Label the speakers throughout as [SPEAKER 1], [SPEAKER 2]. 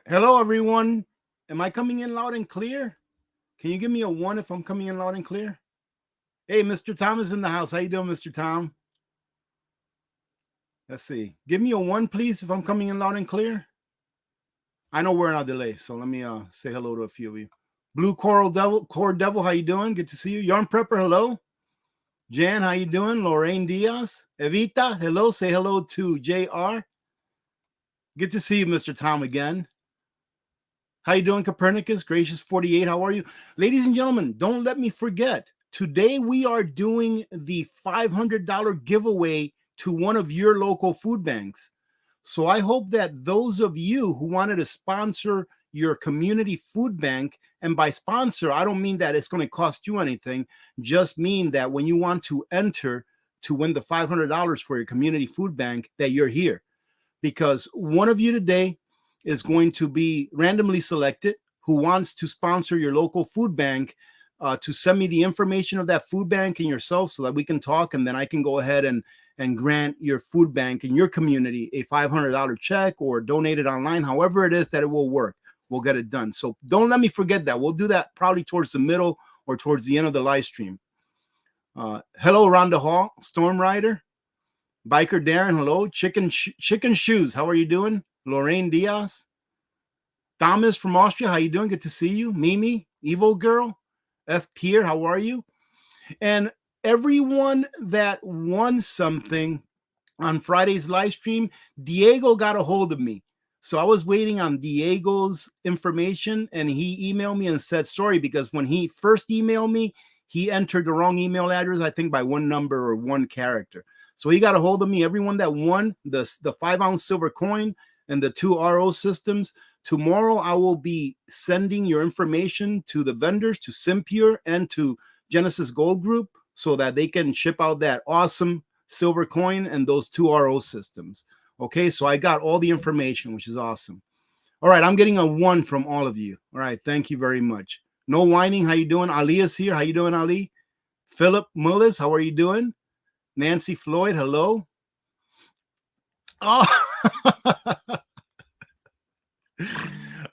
[SPEAKER 1] Hello, everyone. Am I coming in loud and clear? Can you give me a one if I'm coming in loud and clear? Hey, Mr. Tom is in the house. How you doing, Mr. Tom? Let's see. Give me a one, please, if I'm coming in loud and clear. I know we're in a delay, so let me say hello to a few of you. Blue Coral Devil, Core Devil, how you doing? Good to see you. Yarn Prepper, hello. Jan, how you doing? Lorraine Diaz. Evita, hello. Say hello to JR. Good to see you, Mr. Tom, again. How you doing, Copernicus? Gracious 48, how are you? Ladies and gentlemen, don't let me forget. Today we are doing the $500 giveaway to one of your local food banks. So I hope that those of you who wanted to sponsor your community food bank, and by sponsor, I don't mean that it's going to cost you anything, just mean that when you want to enter to win the $500 for your community food bank, that you're here. Because one of you today is going to be randomly selected who wants to sponsor your local food bank to send me the information of that food bank and yourself so that we can talk, and then I can go ahead and grant your food bank in your community a $500 check or donate it online, however it is that it will work. We'll get it done. So don't let me forget that. We'll do that probably towards the middle or towards the end of the live stream. Hello, Rhonda Hall, Storm Rider, Biker Darren, hello. Chicken Shoes, how are you doing? Lorraine Diaz, Thomas from Austria, how you doing? Good to see you. Mimi, Evo Girl, F. Pierre, how are you? And everyone that won something on Friday's live stream, Diego got a hold of me. So I was waiting on Diego's information, and he emailed me and said sorry, because when he first emailed me, he entered the wrong email address, I think by one number or one character. So he got a hold of me. Everyone that won the 5-ounce silver coin and the 2 RO systems, tomorrow I will be sending your information to the vendors, to Simpure and to Genesis Gold Group, so that they can ship out that awesome silver coin and those 2 RO systems. Okay, so I got all the information, which is awesome. All right, I'm getting a 1 from all of you. All right, thank you very much. No whining, how you doing? Ali is here. How you doing, Ali? Philip Mullis, how are you doing? Nancy Floyd, hello. Oh,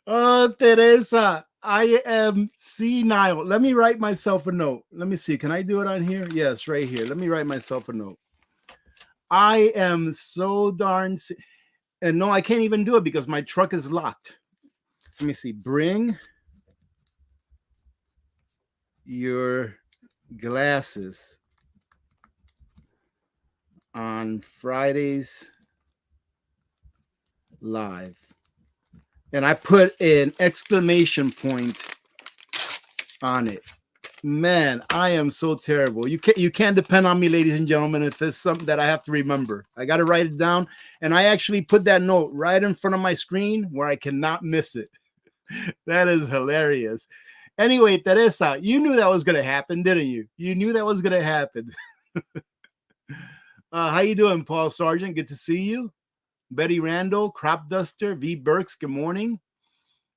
[SPEAKER 1] oh, Teresa, I am senile. Let me write myself a note. Let me see. Can I do it on here? Yes, right here. Let me write myself a note. I am so darn. And no, I can't even do it because my truck is locked. Let me see. Bring your glasses on Fridays live. And I put an exclamation point on it. Man, I am so terrible. You can't depend on me, ladies and gentlemen, if it's something that I have to remember. I got to write it down. And I actually put that note right in front of my screen where I cannot miss it. That is hilarious. Anyway, Teresa, you knew that was going to happen, didn't you? You knew that was going to happen. How you doing, Paul Sargent? Good to see you. Betty Randall, Crop Duster, V. Burks, good morning.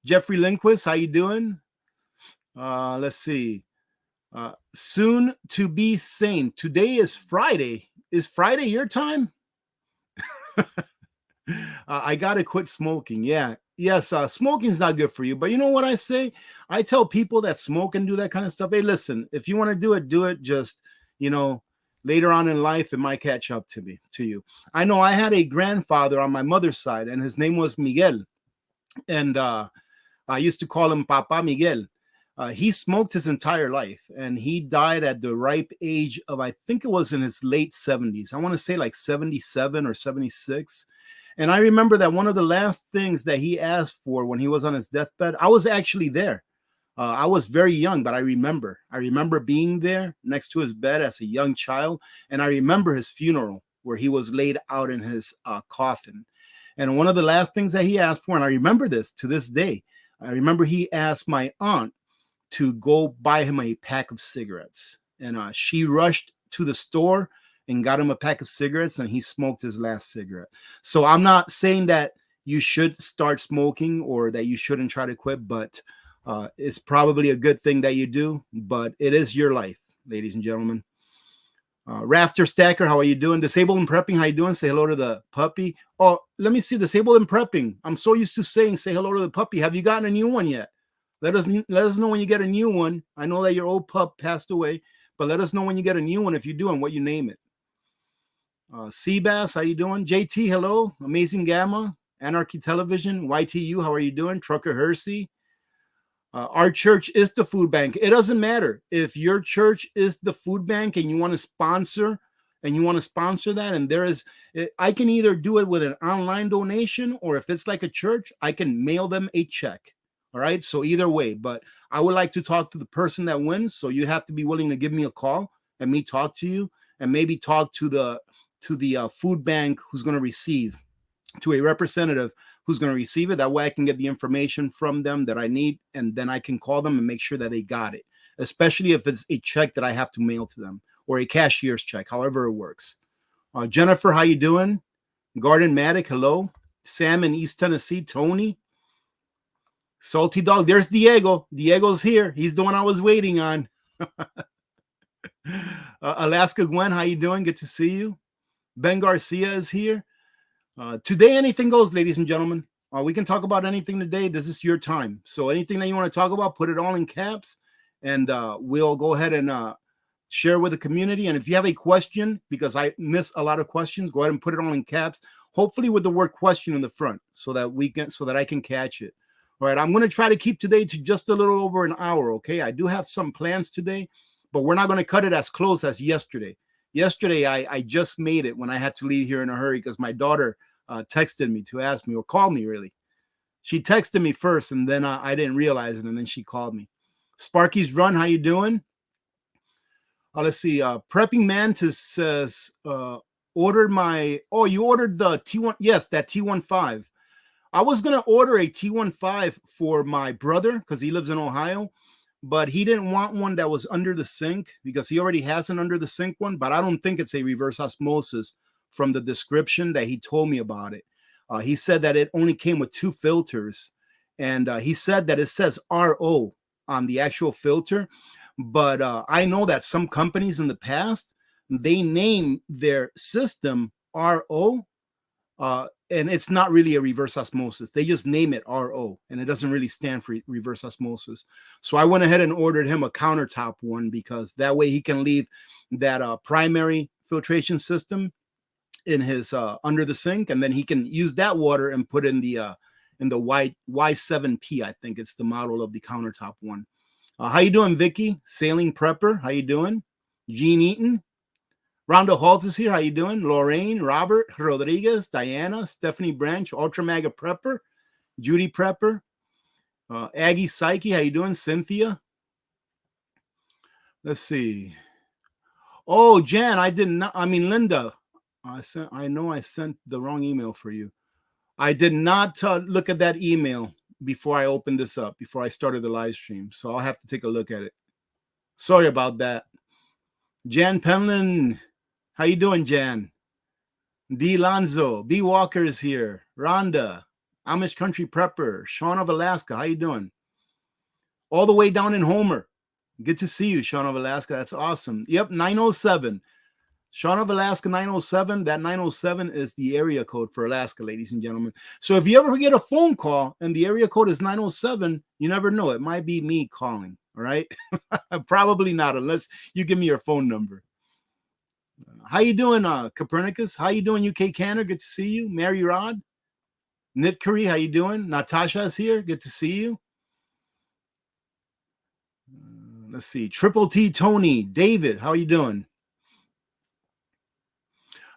[SPEAKER 1] Jeffrey Lindquist, how you doing? Let's see. Soon to be sane. Today is Friday. Is Friday your time? I got to quit smoking. Yeah. Yes, smoking is not good for you. But you know what I say? I tell people that smoke and do that kind of stuff, hey, listen, if you want to do it, do it. Just, later on in life, it might catch up to you. I know I had a grandfather on my mother's side, and his name was Miguel. And I used to call him Papa Miguel. He smoked his entire life, and he died at the ripe age of, I think it was in his late 70s. I want to say like 77 or 76. And I remember that one of the last things that he asked for when he was on his deathbed, I was actually there. I was very young, but I remember being there next to his bed as a young child. And I remember his funeral where he was laid out in his coffin. And one of the last things that he asked for, and I remember this to this day, I remember he asked my aunt to go buy him a pack of cigarettes. And she rushed to the store and got him a pack of cigarettes, and he smoked his last cigarette. So I'm not saying that you should start smoking or that you shouldn't try to quit, but it's probably a good thing that you do, but it is your life, ladies and gentlemen. Rafter Stacker, how are you doing? Disabled and Prepping, how you doing? Say hello to the puppy. Oh, let me see. Disabled and Prepping. I'm so used to saying say hello to the puppy. Have you gotten a new one yet? Let us know when you get a new one. I know that your old pup passed away, but let us know when you get a new one if you do and what you name it. Seabass, how you doing? JT, hello. Amazing Gamma, Anarchy Television, YTU, how are you doing? Trucker Hersey. Our church is the food bank. It doesn't matter if your church is the food bank and you want to sponsor that. And I can either do it with an online donation, or if it's like a church, I can mail them a check. All right. So either way, but I would like to talk to the person that wins. So you have to be willing to give me a call and me talk to you, and maybe talk to the food bank who's going to receive, to a representative who's going to receive it. That way I can get the information from them that I need, and then I can call them and make sure that they got it, especially if it's a check that I have to mail to them, or a cashier's check, however it works. Jennifer, how you doing? Garden Matic, hello. Sam in East Tennessee, Tony. Salty Dog, there's Diego. Diego's here. He's the one I was waiting on. Alaska Gwen, how you doing? Good to see you. Ben Garcia is here. Today, anything goes, ladies and gentlemen. We can talk about anything today. This is your time. So anything that you want to talk about, put it all in caps, and we'll go ahead and share with the community. And if you have a question, because I miss a lot of questions, go ahead and put it all in caps, hopefully with the word question in the front, so that I can catch it. All right, I'm going to try to keep today to just a little over an hour, okay? I do have some plans today, but we're not going to cut it as close as yesterday. Yesterday, I just made it when I had to leave here in a hurry because my daughter texted me to ask me, or called me, really. She texted me first, and then I didn't realize it, and then she called me. Sparky's Run, how you doing? Let's see. Prepping Mantis says, you ordered the T1. Yes, that T15. I was going to order a T15 for my brother because he lives in Ohio, but he didn't want one that was under the sink because he already has an under the sink one, but I don't think it's a reverse osmosis from the description that he told me about it. He said that it only came with 2 filters, and he said that it says RO on the actual filter, but I know that some companies in the past, they name their system RO, and it's not really a reverse osmosis. They just name it RO, and it doesn't really stand for reverse osmosis. So I went ahead and ordered him a countertop one, because that way he can leave that primary filtration system in his under the sink, and then he can use that water and put in the Y7P. I think it's the model of the countertop one. How you doing, Vicky? Sailing Prepper, how you doing? Gene Eaton. Rhonda Holt is here. How you doing? Lorraine, Robert, Rodriguez, Diana, Stephanie Branch, Ultra Mega Prepper, Judy Prepper, Aggie Psyche. How you doing? Cynthia. Let's see. Oh, Jan, Linda. I know I sent the wrong email for you. I did not look at that email before I opened this up, before I started the live stream. So I'll have to take a look at it. Sorry about that. Jan Penlin. How you doing, Jan? D. Lonzo, B. Walker is here. Rhonda, Amish Country Prepper, Sean of Alaska. How you doing? All the way down in Homer. Good to see you, Sean of Alaska. That's awesome. Yep, 907. Sean of Alaska, 907. That 907 is the area code for Alaska, ladies and gentlemen. So if you ever get a phone call and the area code is 907, you never know. It might be me calling, all right? Probably not, unless you give me your phone number. How you doing, Copernicus? How you doing, UK Canada? Good to see you. Mary Rod. Knit Curry, how you doing? Natasha's here. Good to see you. Let's see. Triple T Tony. David, how you doing?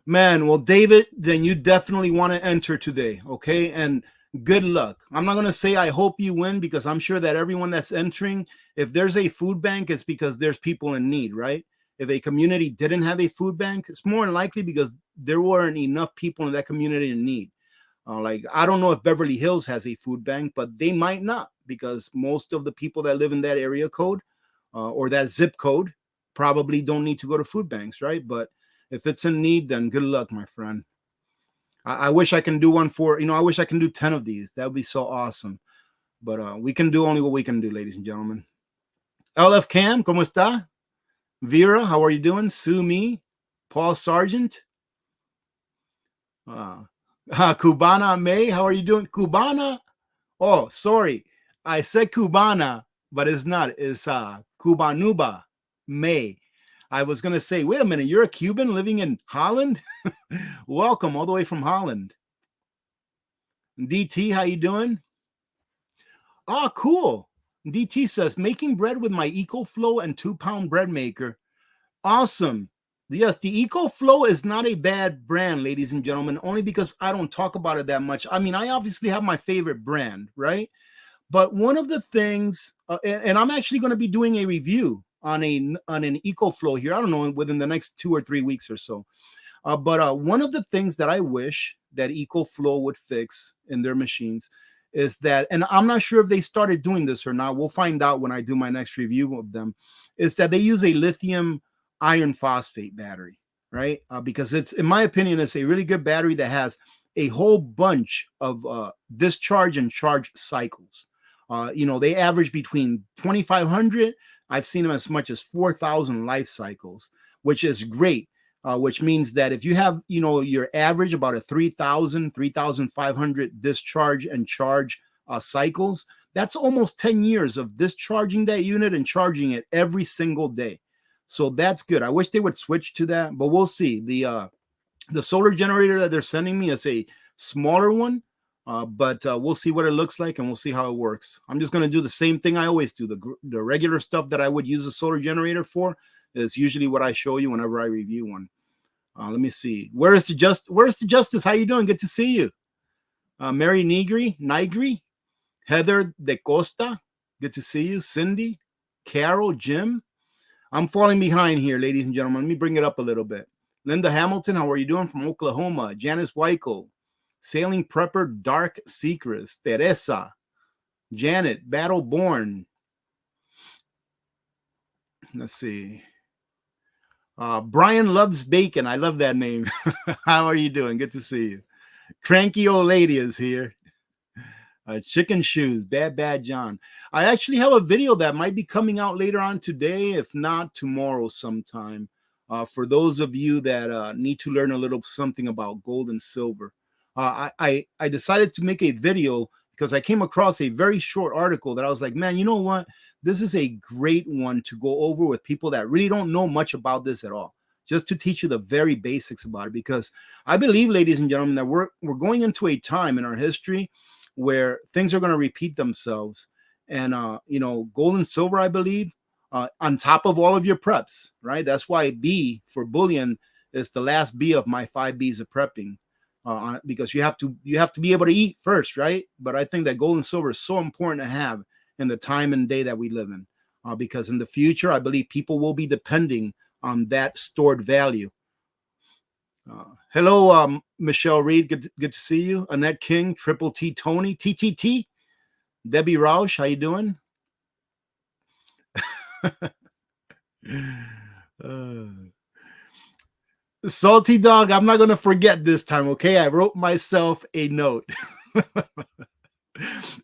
[SPEAKER 1] Man, well, David, then you definitely want to enter today, okay? And good luck. I'm not going to say I hope you win, because I'm sure that everyone that's entering, if there's a food bank, it's because there's people in need, right? If a community didn't have a food bank, it's more than likely because there weren't enough people in that community in need. Like, I don't know if Beverly Hills has a food bank, but they might not, because most of the people that live in that area code or that zip code probably don't need to go to food banks, right? But if it's in need, then good luck, my friend. I wish I can do one for, I wish I can do 10 of these. That would be so awesome. But we can do only what we can do, ladies and gentlemen. LF Cam, ¿cómo está? Vera, how are you doing? Sue Me. Paul Sargent. Cubana May, how are you doing? Cubana. Oh, sorry. I said Cubana, but it's not. It's Cubanuba May. I was going to say, wait a minute, you're a Cuban living in Holland? Welcome all the way from Holland. DT, how you doing? Oh, cool. DT says, making bread with my EcoFlow and 2-pound bread maker. Awesome. Yes, the EcoFlow is not a bad brand, ladies and gentlemen, only because I don't talk about it that much. I mean, I obviously have my favorite brand, right? But one of the things, and I'm actually going to be doing a review on an EcoFlow here. I don't know, within the next 2 or 3 weeks or so. But one of the things that I wish that EcoFlow would fix in their machines is that, and I'm not sure if they started doing this or not. We'll find out when I do my next review of them, is that they use a lithium iron phosphate battery, right? Because it's, in my opinion, it's a really good battery that has a whole bunch of discharge and charge cycles. They average between 2,500. I've seen them as much as 4,000 life cycles, which is great. Which means that if you have, your average about a 3,000, 3,500 discharge and charge cycles, that's almost 10 years of discharging that unit and charging it every single day. So that's good. I wish they would switch to that, but we'll see. The solar generator that they're sending me is a smaller one, but we'll see what it looks like and we'll see how it works. I'm just going to do the same thing I always do. The regular stuff that I would use a solar generator for is usually what I show you whenever I review one. Let me see. Where's the Justice? How you doing? Good to see you. Mary Nigri, Heather De Costa. Good to see you. Cindy, Carol, Jim. I'm falling behind here, ladies and gentlemen. Let me bring it up a little bit. Linda Hamilton, how are you doing? From Oklahoma. Janice Weichel, Sailing Prepper, Dark Secrets. Teresa, Janet, Battleborn. Let's see. Brian Loves Bacon. I love that name. How are you doing? Good to see you. Cranky Old Lady is here. Chicken Shoes, Bad John. I actually have a video that might be coming out later on today, if not tomorrow sometime, for those of you that need to learn a little something about gold and silver. I decided to make a video because I came across a very short article that I was like, man, you know what? This is a great one to go over with people that really don't know much about this at all, just to teach you the very basics about it. Because I believe, ladies and gentlemen, that we're going into a time in our history where things are going to repeat themselves. And, gold and silver, I believe, on top of all of your preps, right? That's why B for bullion is the last B of my 5 Bs of prepping. Because you have to be able to eat first, right? But I think that gold and silver is so important to have in the time and day that we live in, because in the future, I believe people will be depending on that stored value. Hello, Michelle Reed. Good to see you. Annette King, Triple T Tony, TTT, Debbie Rausch. How you doing? Salty Dog, I'm not going to forget this time, okay? I wrote myself a note.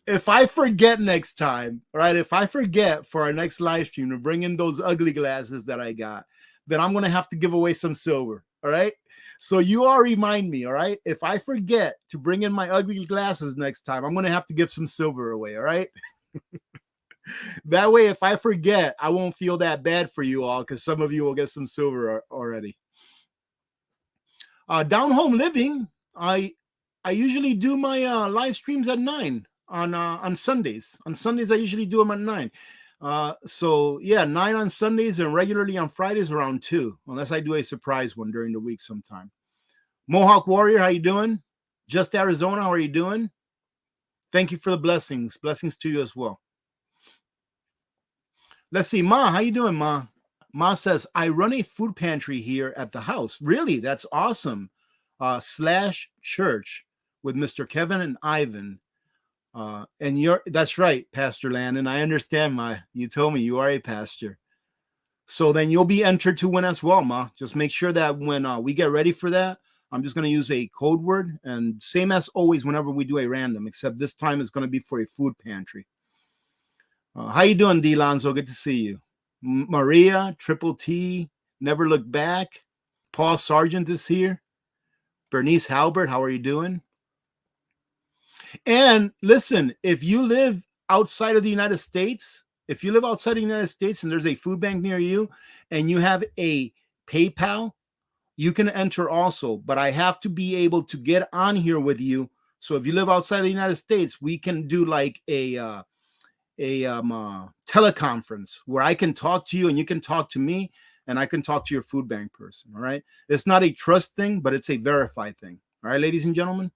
[SPEAKER 1] If I forget next time, right? If I forget for our next live stream to bring in those ugly glasses that I got, then I'm going to have to give away some silver, all right? So you all remind me, all right? If I forget to bring in my ugly glasses next time, I'm going to have to give some silver away, all right? That way, if I forget, I won't feel that bad for you all because some of you will get some silver already. Down Home Living, I usually do my live streams at 9 on Sundays. On Sundays, I usually do them at 9. So yeah, 9 on Sundays and regularly on Fridays around 2, unless I do a surprise one during the week sometime. Mohawk Warrior, how you doing? Just Arizona, how are you doing? Thank you for the blessings. Blessings to you as well. Let's see, Ma, how you doing, Ma? Ma says, I run a food pantry here at the house. Really? That's awesome. / church with Mr. Kevin and Ivan. And that's right, Pastor Landon. I understand, Ma. You told me you are a pastor. So then you'll be entered to win as well, Ma. Just make sure that when we get ready for that, I'm just going to use a code word. And same as always, whenever we do a random, except this time it's going to be for a food pantry. How you doing, D. Lonzo? Good to see you. Maria, Triple T, Never Look Back. Paul Sargent is here. Bernice Halbert, how are you doing? And listen, if you live outside of the United States, if you live outside of the United States and there's a food bank near you and you have a PayPal, you can enter also. But I have to be able to get on here with you. So if you live outside of the United States, we can do like a teleconference where I can talk to you and you can talk to me and I can talk to your food bank person. All right. It's not a trust thing, but it's a verified thing. All right, ladies and gentlemen.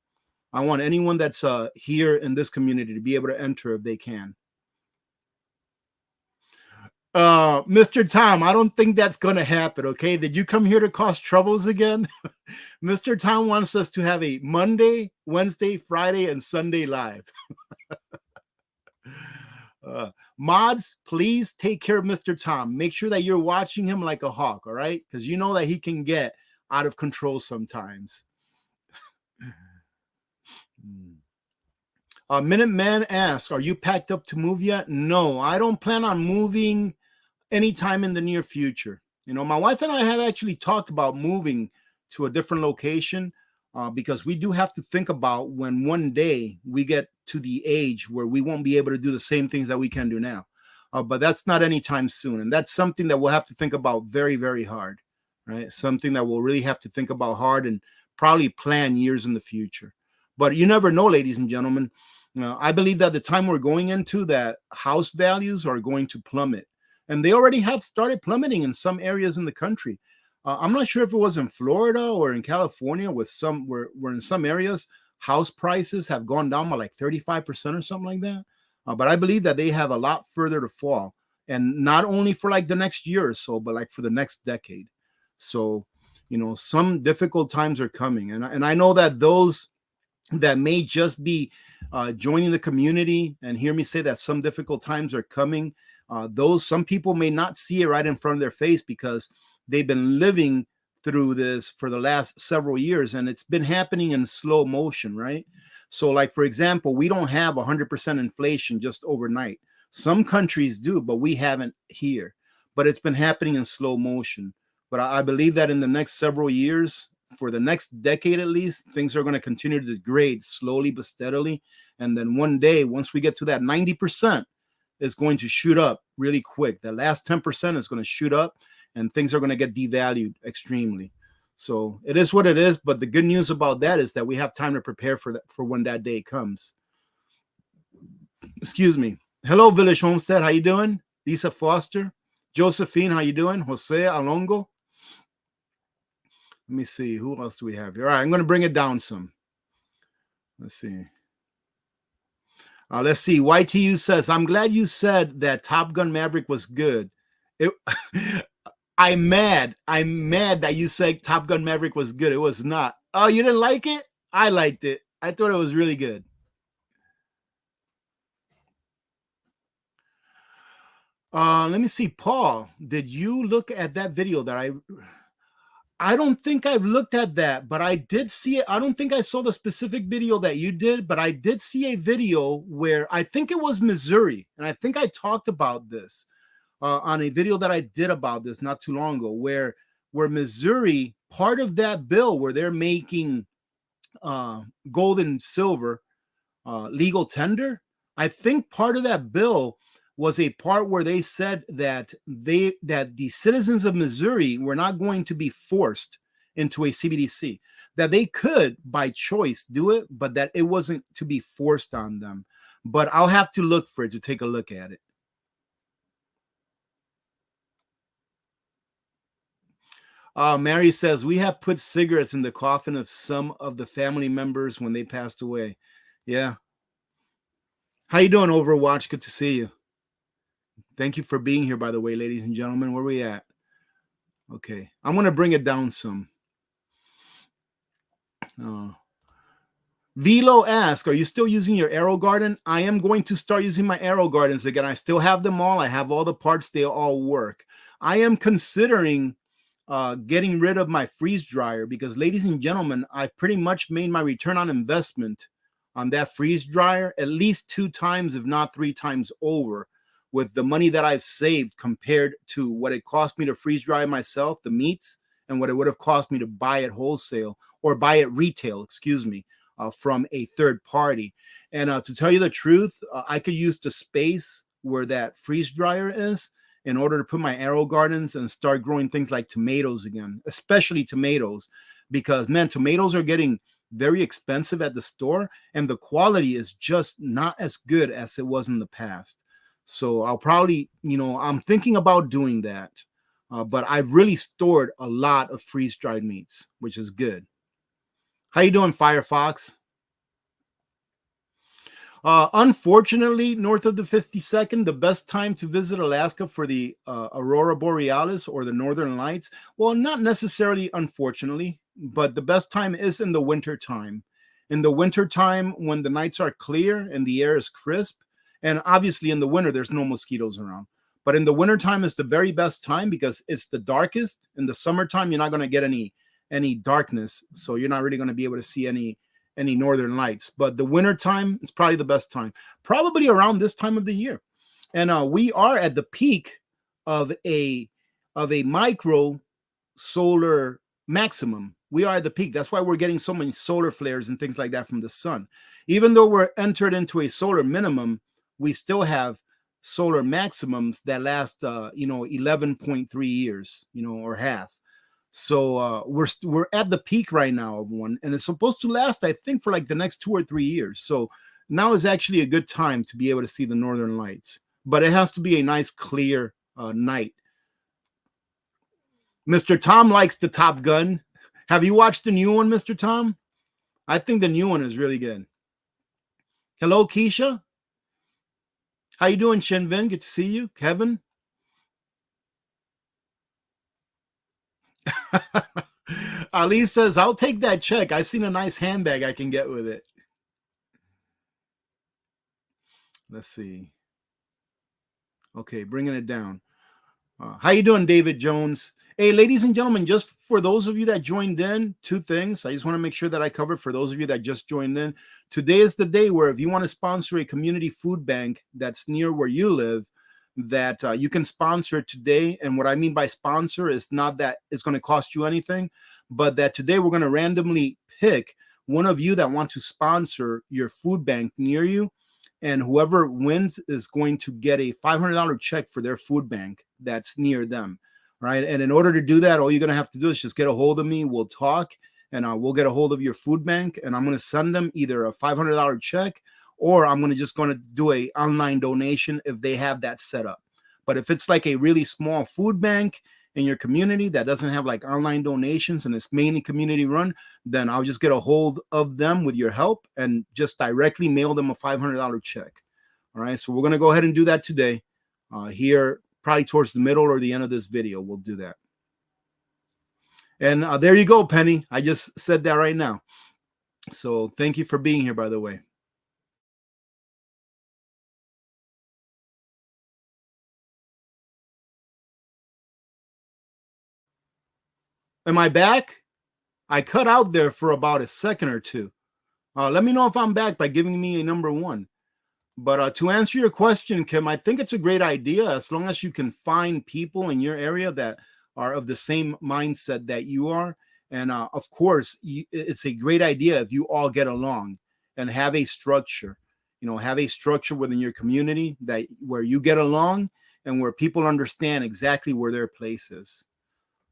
[SPEAKER 1] I want anyone that's here in this community to be able to enter if they can. Mr. Tom, I don't think that's going to happen. Okay. Did you come here to cause troubles again? Mr. Tom wants us to have a Monday, Wednesday, Friday, and Sunday live. Mods, please take care of Mr. Tom. Make sure that you're watching him like a hawk. All right. Because you know that he can get out of control sometimes. Minuteman asks, are you packed up to move yet? No, I don't plan on moving anytime in the near future. You know, my wife and I have actually talked about moving to a different location because we do have to think about when one day we get to the age where we won't be able to do the same things that we can do now. But that's not anytime soon. And that's something that we'll have to think about very, very hard, right? Something that we'll really have to think about hard and probably plan years in the future. But you never know, ladies and gentlemen. I believe that the time we're going into, that house values are going to plummet. And they already have started plummeting in some areas in the country. I'm not sure if it was in Florida or in California with some, where in some areas, house prices have gone down by like 35% or something like that. But I believe that they have a lot further to fall. And not only for like the next year or so, but like for the next decade. So, you know, some difficult times are coming. And I know that those that may just be joining the community and hear me say that some difficult times are coming. Some people may not see it right in front of their face because they've been living through this for the last several years and it's been happening in slow motion, right? So like, for example, we don't have 100% inflation just overnight. Some countries do, but we haven't here. But it's been happening in slow motion. But I believe that in the next several years, for the next decade at least, things are going to continue to degrade slowly but steadily. And then one day, once we get to that 90%, it's going to shoot up really quick. The last 10% is going to shoot up and things are going to get devalued extremely. So it is what it is. But the good news about that is that we have time to prepare for that, for when that day comes. Excuse me. Hello, Village Homestead. How you doing? Lisa Foster. Josephine, how you doing? Jose Alongo. Let me see. Who else do we have here? All right, I'm going to bring it down some. Let's see. Let's see. YTU says, I'm glad you said that Top Gun Maverick was good. I'm mad that you said Top Gun Maverick was good. It was not. Oh, you didn't like it? I liked it. I thought it was really good. Let me see. Paul, did you look at that video that I don't think I've looked at that, but I did see it. I don't think I saw the specific video that you did, but I did see a video where I think it was Missouri. And I think I talked about this on a video that I did about this not too long ago, where Missouri, part of that bill where they're making gold and silver legal tender, I think part of that bill was a part where they said that the citizens of Missouri were not going to be forced into a CBDC, that they could by choice do it, but that it wasn't to be forced on them. But I'll have to look for it to take a look at it. Mary says, we have put cigarettes in the coffin of some of the family members when they passed away. Yeah. How you doing, Overwatch? Good to see you. Thank you for being here, by the way, ladies and gentlemen. Where are we at? Okay. I'm going to bring it down some. Velo asks, are you still using your Aero Garden? I am going to start using my Aero Gardens again. I still have them all. I have all the parts. They all work. I am considering getting rid of my freeze dryer because, ladies and gentlemen, I pretty much made my return on investment on that freeze dryer at least 2 times, if not 3 times over, with the money that I've saved compared to what it cost me to freeze dry myself, the meats, and what it would have cost me to buy it wholesale or buy it retail, excuse me, from a third party. And to tell you the truth, I could use the space where that freeze dryer is in order to put my arrow gardens and start growing things like tomatoes again, especially tomatoes, because man, tomatoes are getting very expensive at the store and the quality is just not as good as it was in the past. So I'll probably, I'm thinking about doing that. But I've really stored a lot of freeze-dried meats, which is good. How you doing, Firefox? Unfortunately, north of the 52nd, the best time to visit Alaska for the Aurora Borealis or the Northern Lights, well, not necessarily, unfortunately, but the best time is in the winter time. In the winter time, when the nights are clear and the air is crisp, and obviously in the winter, there's no mosquitoes around. But in the wintertime is the very best time because it's the darkest. In the summertime, you're not going to get any darkness, so you're not really going to be able to see any northern lights. But the wintertime is probably the best time, probably around this time of the year. And we are at the peak of a micro solar maximum. We are at the peak. That's why we're getting so many solar flares and things like that from the sun. Even though we're entered into a solar minimum, we still have solar maximums that last 11.3 years, or half. So we're at the peak right now of one, and it's supposed to last, I think, for like the next 2 or 3 years. So now is actually a good time to be able to see the northern lights, but it has to be a nice clear night. Mr. Tom likes the Top Gun. Have you watched the new one, Mr. Tom? I think the new one is really good. Hello, Keisha. How you doing, Shinvin? Good to see you. Kevin. Ali says, I'll take that check. I seen a nice handbag I can get with it. Let's see. Okay, bringing it down. How you doing, David Jones? Hey, ladies and gentlemen, just for those of you that joined in, 2 things. I just want to make sure that I cover for those of you that just joined in. Today is the day where if you want to sponsor a community food bank that's near where you live, that you can sponsor it today. And what I mean by sponsor is not that it's going to cost you anything, but that today we're going to randomly pick one of you that want to sponsor your food bank near you. And whoever wins is going to get a $500 check for their food bank that's near them, right? And in order to do that, all you're going to have to do is just get a hold of me. We'll talk, and we'll get a hold of your food bank, and I'm going to send them either a $500 check, or I'm going to do a online donation if they have that set up. But if it's like a really small food bank in your community that doesn't have like online donations and it's mainly community run, then I'll just get a hold of them with your help and just directly mail them a $500 check. All right, so we're going to go ahead and do that today here, probably towards the middle or the end of this video. We'll do that. And there you go, Penny. I just said that right now. So thank you for being here, by the way. Am I back? I cut out there for about a second or two. Let me know if I'm back by giving me a number 1. But to answer your question, Kim, I think it's a great idea as long as you can find people in your area that are of the same mindset that you are. And of course, it's a great idea if you all get along and have a structure. Have a structure within your community where you get along and where people understand exactly where their place is.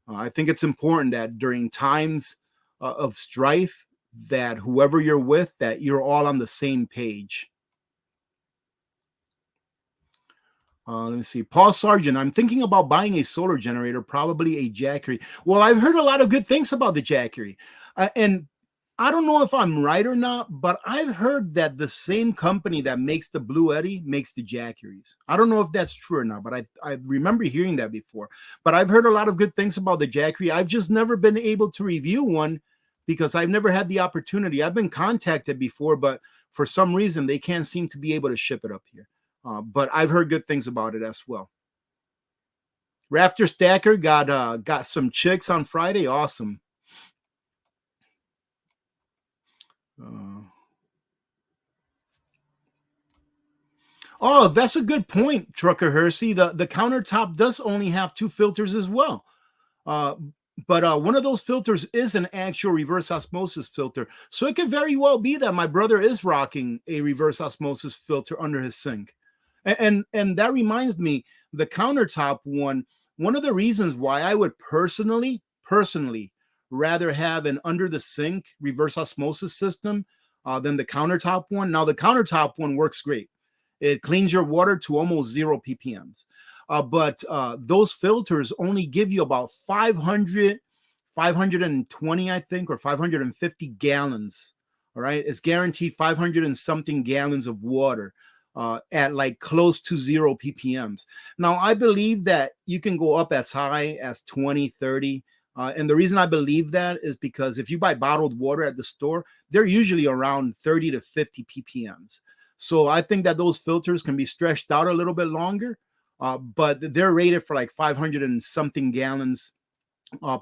[SPEAKER 1] I think it's important that during times of strife, that whoever you're with, that you're all on the same page. Let me see. Paul Sargent, I'm thinking about buying a solar generator, probably a Jackery. Well, I've heard a lot of good things about the Jackery. And I don't know if I'm right or not, but I've heard that the same company that makes the Blue Eddy makes the Jackeries. I don't know if that's true or not, but I remember hearing that before. But I've heard a lot of good things about the Jackery. I've just never been able to review one because I've never had the opportunity. I've been contacted before, but for some reason, they can't seem to be able to ship it up here. But I've heard good things about it as well. Rafter Stacker got some chicks on Friday. Awesome. Oh, that's a good point, Trucker Hersey. The countertop does only have 2 filters as well. But one of those filters is an actual reverse osmosis filter. So it could very well be that my brother is rocking a reverse osmosis filter under his sink. And that reminds me, the countertop one of the reasons why I would personally rather have an under the sink reverse osmosis system than the countertop one. Now the countertop one works great. It cleans your water to almost 0 ppms. But those filters only give you about 520, I think, or 550 gallons. All right. It's guaranteed 500 and something gallons of water at like close to 0 ppms. Now, I believe that you can go up as high as 20, 30. And the reason I believe that is because if you buy bottled water at the store, they're usually around 30 to 50 ppms. So I think that those filters can be stretched out a little bit longer, but they're rated for like 500 and something gallons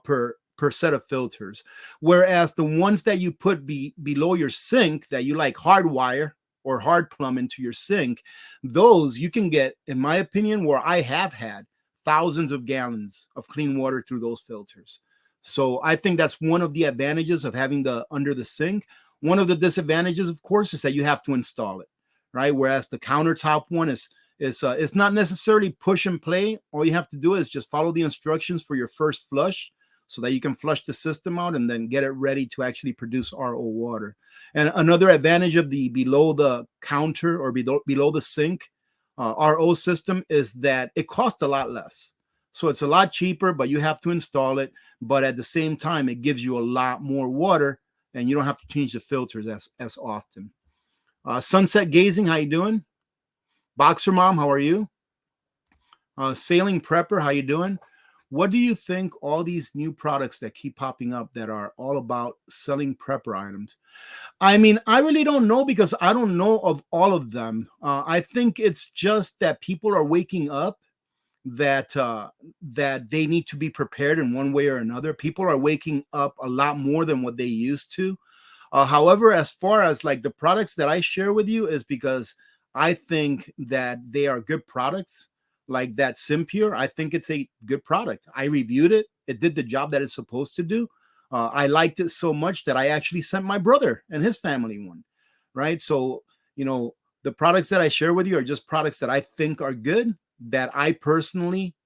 [SPEAKER 1] per set of filters. Whereas the ones that you put below your sink that you like hardwire or hard plumb into your sink, those you can get, in my opinion, where I have had thousands of gallons of clean water through those filters. So I think that's one of the advantages of having the under the sink. One of the disadvantages, of course, is that you have to install it, right? Whereas the countertop one is it's not necessarily push and play. All you have to do is just follow the instructions for your first flush so that you can flush the system out and then get it ready to actually produce RO water. And another advantage of the below the counter or below the sink RO system is that it costs a lot less. So it's a lot cheaper, but you have to install it. But at the same time, it gives you a lot more water and you don't have to change the filters as often. Sunset Gazing, how you doing? Boxer Mom, how are you? Sailing Prepper, how you doing? What do you think all these new products that keep popping up that are all about selling prepper items? I mean, I really don't know because I don't know of all of them. I think it's just that people are waking up that they need to be prepared in one way or another. People are waking up a lot more than what they used to. However, as far as like the products that I share with you is because I think that they are good products. Like that Simpure, I think it's a good product. I reviewed it. It did the job that it's supposed to do. I liked it so much that I actually sent my brother and his family one, right? So, the products that I share with you are just products that I think are good, that I personally,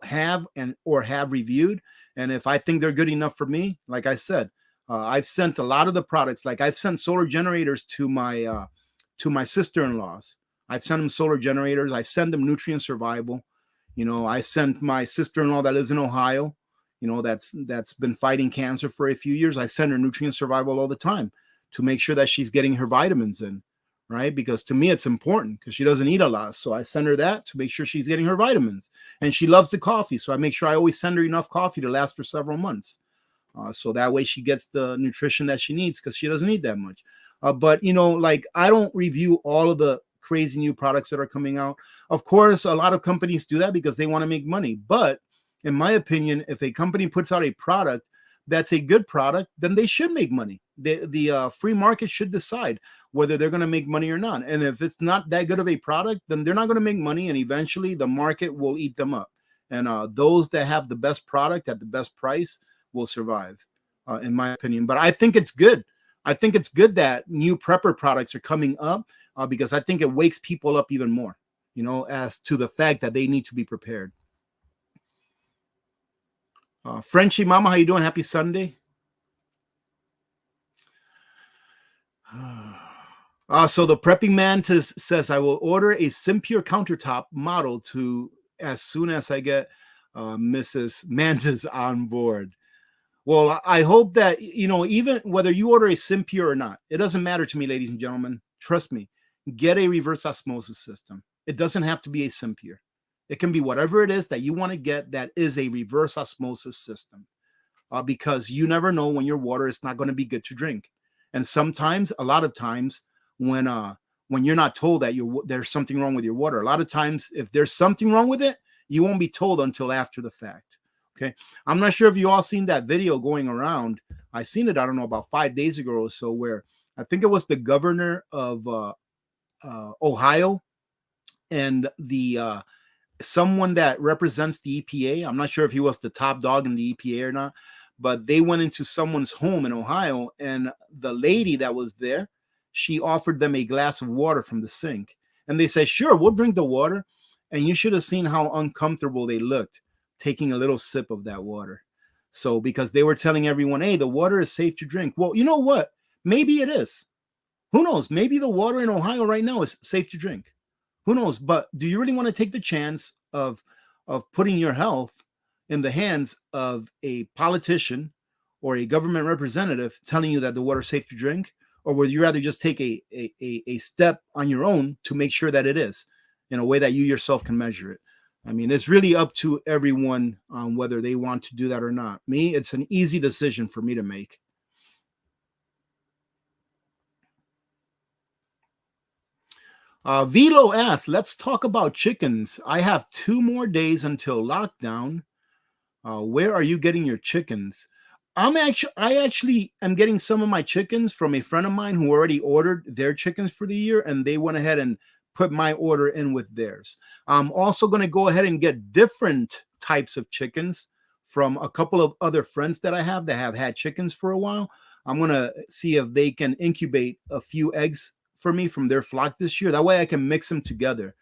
[SPEAKER 1] have or have reviewed. And if I think they're good enough for me, like I said, I've sent a lot of the products. Like I've sent solar generators to my sister-in-laws. I've sent them solar generators. I send them nutrient survival. I sent my sister-in-law that lives in Ohio, that's been fighting cancer for a few years. I send her nutrient survival all the time to make sure that she's getting her vitamins in, right? Because to me, it's important because she doesn't eat a lot. So I send her that to make sure she's getting her vitamins. And she loves the coffee. So I make sure I always send her enough coffee to last for several months. So that way she gets the nutrition that she needs because she doesn't eat that much. But, like I don't review all of the crazy new products that are coming out. Of course, a lot of companies do that because they want to make money. But in my opinion, if a company puts out a product that's a good product, then they should make money. The free market should decide whether they're going to make money or not. And if it's not that good of a product, then they're not going to make money. And eventually the market will eat them up. And those that have the best product at the best price will survive, in my opinion. But I think it's good. I think it's good that new prepper products are coming up because I think it wakes people up even more, as to the fact that they need to be prepared. Frenchie Mama, how you doing? Happy Sunday. So the Prepping Mantis says, I will order a Simpure countertop model as soon as I get Mrs. Mantis on board. Well, I hope that, even whether you order a Simpure or not, it doesn't matter to me, ladies and gentlemen. Trust me, get a reverse osmosis system. It doesn't have to be a Simpure. It can be whatever it is that you want to get that is a reverse osmosis system, because you never know when your water is not going to be good to drink. And sometimes, a lot of times, when you're not told that there's something wrong with your water, a lot of times, if there's something wrong with it, you won't be told until after the fact. Okay, I'm not sure if you all seen that video going around. I seen it, I don't know, about 5 days ago or so, where I think it was the governor of Ohio and the someone that represents the EPA. I'm not sure if he was the top dog in the EPA or not, but they went into someone's home in Ohio, and the lady that was there, she offered them a glass of water from the sink. And they said, sure, we'll drink the water. And you should have seen how uncomfortable they looked taking a little sip of that water. So, because they were telling everyone, hey, the water is safe to drink. Well, you know what? Maybe it is. Who knows? Maybe the water in Ohio right now is safe to drink. Who knows? But do you really want to take the chance of putting your health in the hands of a politician or a government representative telling you that the water is safe to drink? Or would you rather just take a step on your own to make sure that it is in a way that you yourself can measure it? I mean, it's really up to everyone on whether they want to do that or not. Me, it's an easy decision for me to make. Velo asks, let's talk about chickens. I have 2 more days until lockdown. Where are you getting your chickens? I actually am getting some of my chickens from a friend of mine who already ordered their chickens for the year, and they went ahead and put my order in with theirs. I'm also going to go ahead and get different types of chickens from a couple of other friends that I have that have had chickens for a while. I'm going to see if they can incubate a few eggs for me from their flock this year. That way I can mix them together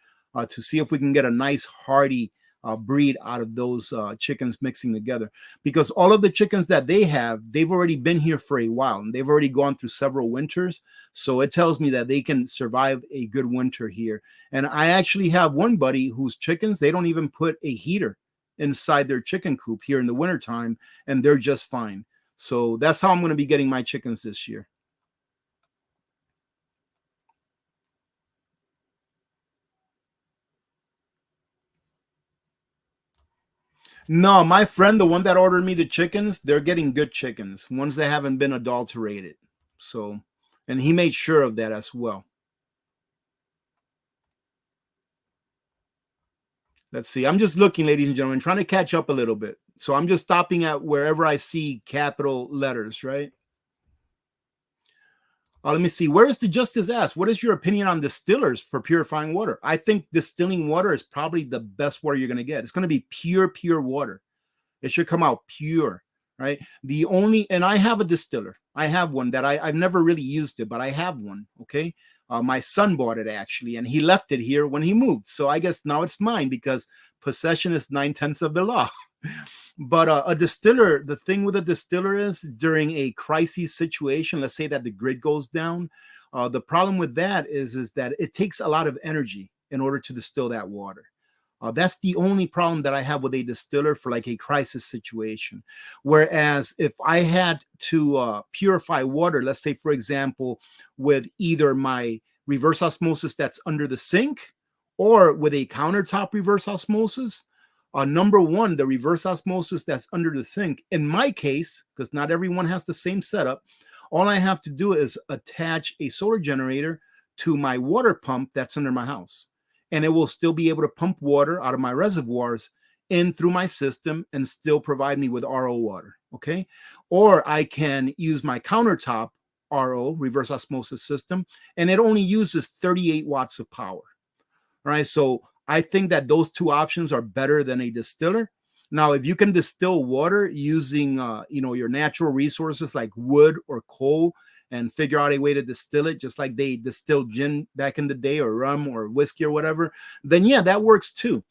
[SPEAKER 1] to see if we can get a nice hearty breed out of those chickens mixing together, because all of the chickens that they have, they've already been here for a while and they've already gone through several winters. So it tells me that they can survive a good winter here. And I actually have one buddy whose chickens, they don't even put a heater inside their chicken coop here in the wintertime, and they're just fine. So that's how I'm going to be getting my chickens this year. No, my friend, the one that ordered me the chickens, they're getting good chickens, ones that haven't been adulterated. So, and he made sure of that as well. Let's see. I'm just looking, ladies and gentlemen, trying to catch up a little bit. So I'm just stopping at wherever I see capital letters, right? Let me see. Where is the justice asked? What is your opinion on distillers for purifying water? I think distilling water is probably the best water you're going to get. It's going to be pure water. It should come out pure, right? The only, and I have a distiller. I have one that I've never really used it, but I have one. Okay. My son bought it actually, and he left it here when he moved. So I guess now it's mine because possession is 9/10 of the law. But a distiller, the thing with a distiller is during a crisis situation, let's say that the grid goes down, the problem with that is that it takes a lot of energy in order to distill that water. That's the only problem that I have with a distiller for like a crisis situation. Whereas if I had to purify water, let's say, for example, with either my reverse osmosis that's under the sink or with a countertop reverse osmosis, number one, the reverse osmosis that's under the sink, in my case, because not everyone has the same setup, all I have to do is attach a solar generator to my water pump that's under my house, and it will still be able to pump water out of my reservoirs in through my system and still provide me with RO water. Okay. Or I can use my countertop RO reverse osmosis system, and it only uses 38 watts of power. All right. So I think that those two options are better than a distiller. Now, if you can distill water using, your natural resources like wood or coal, and figure out a way to distill it, just like they distilled gin back in the day, or rum or whiskey or whatever, then yeah, that works too.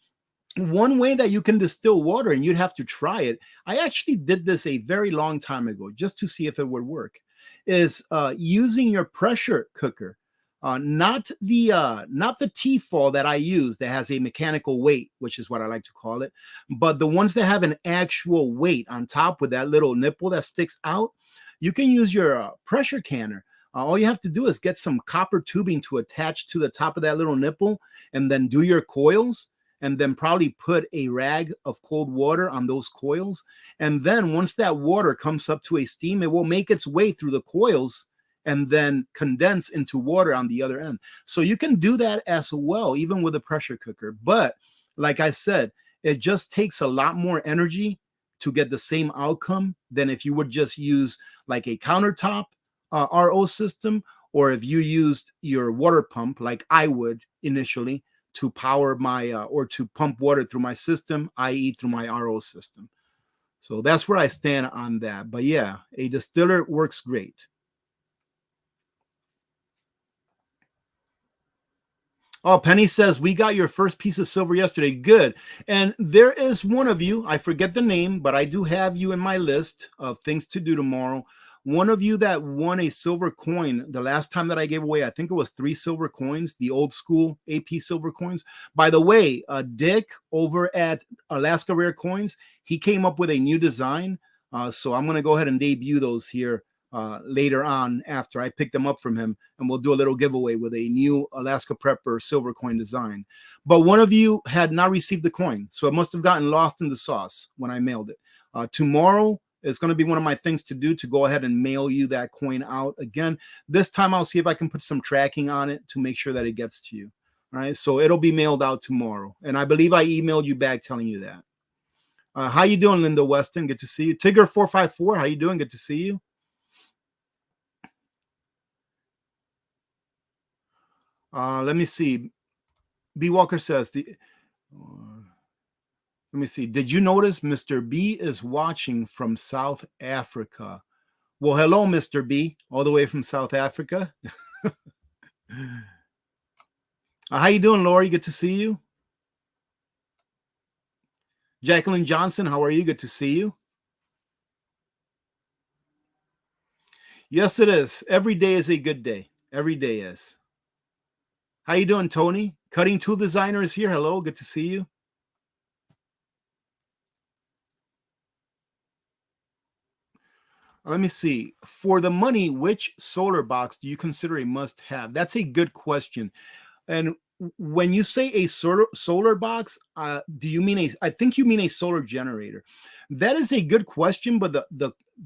[SPEAKER 1] One way that you can distill water, and you'd have to try it, I actually did this a very long time ago just to see if it would work, is using your pressure cooker. Not the T-fall that I use that has a mechanical weight, which is what I like to call it, but the ones that have an actual weight on top with that little nipple that sticks out. You can use your pressure canner. All you have to do is get some copper tubing to attach to the top of that little nipple, and then do your coils, and then probably put a rag of cold water on those coils. And then once that water comes up to a steam, it will make its way through the coils and then condense into water on the other end. So you can do that as well, even with a pressure cooker. But like I said, it just takes a lot more energy to get the same outcome than if you would just use like a countertop RO system, or if you used your water pump like I would initially to power my or to pump water through my system, i.e. through my RO system. So that's where I stand on that. But yeah, a distiller works great. Oh, Penny says, we got your first piece of silver yesterday. Good. And there is one of you, I forget the name, but I do have you in my list of things to do tomorrow. One of you that won a silver coin the last time that I gave away, I think it was 3 silver coins, the old school AP silver coins. By the way, Dick over at Alaska Rare Coins, he came up with a new design. So I'm going to go ahead and debut those here later on after I pick them up from him, and we'll do a little giveaway with a new Alaska Prepper silver coin design. But one of you had not received the coin, so it must have gotten lost in the sauce when I mailed it. Tomorrow is going to be one of my things to do, to go ahead and mail you that coin out again. This time I'll see if I can put some tracking on it to make sure that it gets to you. All right, so it'll be mailed out tomorrow, and I believe I emailed you back telling you that. How you doing, Linda Weston? Good to see you. Tigger454, how you doing? Good to see you. Let me see. B. Walker says, let me see. Did you notice Mr. B is watching from South Africa? Well, hello, Mr. B, all the way from South Africa. How you doing, Lori? Good to see you. Jacqueline Johnson, how are you? Good to see you. Yes, it is. Every day is a good day. Every day is. How you doing, Tony? Cutting Tool Designer is here. Hello, good to see you. Let me see. For the money, which solar box do you consider a must-have? That's a good question. And when you say a solar box, do you mean I think you mean a solar generator. That is a good question, but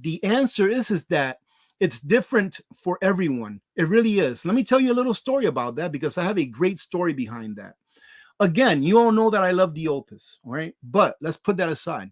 [SPEAKER 1] the answer is that it's different for everyone. It really is. Let me tell you a little story about that, because I have a great story behind that. Again, you all know that I love the Opus, all right? But let's put that aside.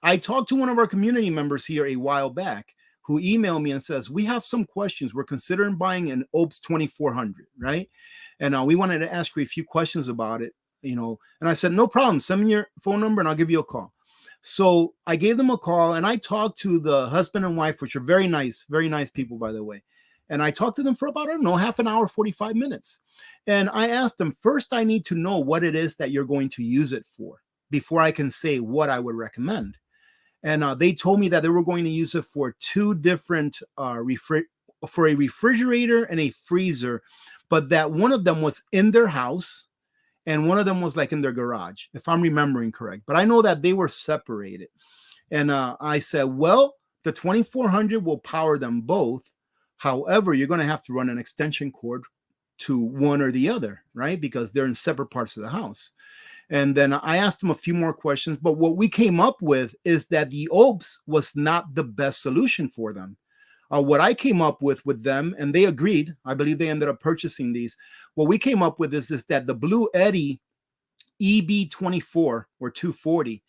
[SPEAKER 1] I talked to one of our community members here a while back who emailed me and says, we have some questions. We're considering buying an Opus 2400, right? And we wanted to ask you a few questions about it, you know. And I said, no problem. Send me your phone number and I'll give you a call. So I gave them a call and I talked to the husband and wife, which are very nice people, by the way. And I talked to them for about, I don't know, half an hour, 45 minutes. And I asked them, first, I need to know what it is that you're going to use it for before I can say what I would recommend. And they told me that they were going to use it for 2 different, for a refrigerator and a freezer, but that one of them was in their house and one of them was like in their garage, if I'm remembering correct. But I know that they were separated. And I said, well, the 2400 will power them both. However, you're going to have to run an extension cord to one or the other, right? Because they're in separate parts of the house. And then I asked them a few more questions. But what we came up with is that the Opus was not the best solution for them. What I came up with them, and they agreed, I believe they ended up purchasing these. What we came up with is that the Blue Eddy EB24 or 240,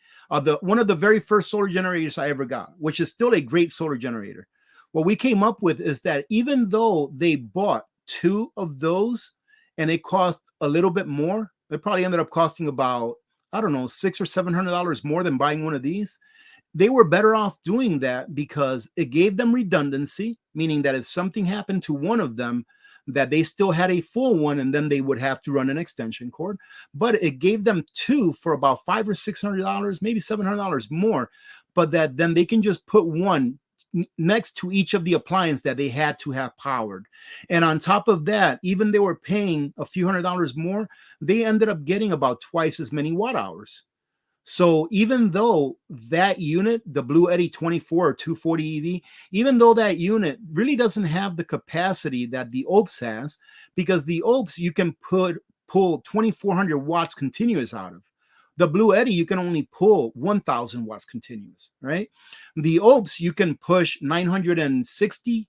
[SPEAKER 1] one of the very first solar generators I ever got, which is still a great solar generator. What we came up with is that even though they bought 2 of those and it cost a little bit more, it probably ended up costing about, I don't know, $600 or $700 more than buying one of these. They were better off doing that because it gave them redundancy, meaning that if something happened to one of them, that they still had a full one, and then they would have to run an extension cord. But it gave them 2 for about $500 or $600, maybe $700 more. But that then they can just put one next to each of the appliances that they had to have powered. And on top of that, even they were paying a few $100s more, they ended up getting about twice as many watt hours. So even though that unit, the Blue Eddy 24 or 240 EV, even though that unit really doesn't have the capacity that the Opus has, because the Opus you can pull 2400 watts continuous out of. The Blue Eddy, you can only pull 1,000 watts continuous, right? The Opus, you can push 960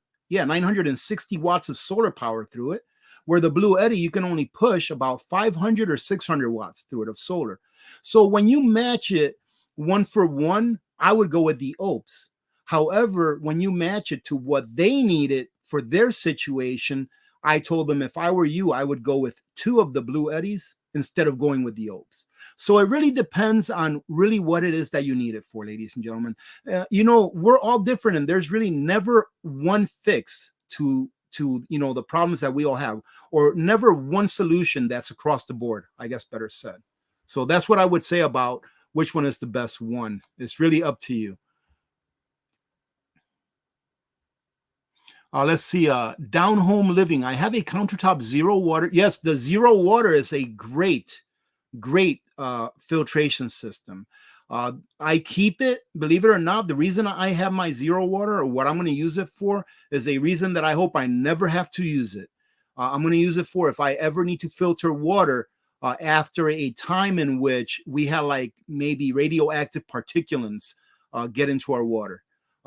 [SPEAKER 1] watts of solar power through it, where the Blue Eddy, you can only push about 500 or 600 watts through it of solar. So when you match it 1 for 1, I would go with the Opus. However, when you match it to what they needed for their situation, I told them if I were you, I would go with 2 of the Blue Eddies instead of going with the Obes. So it really depends on really what it is that you need it for, ladies and gentlemen. We're all different, and there's really never one fix to the problems that we all have, or never one solution that's across the board, I guess better said. So that's what I would say about which one is the best one. It's really up to you. Let's see. Down home living. I have a countertop zero water. Yes, the zero water is a great filtration system. I keep it, believe it or not. The reason I have my zero water, or what I'm going to use it for, is a reason that I hope I never have to use it. I'm going to use it for if I ever need to filter water after a time in which we had like maybe radioactive particulates get into our water,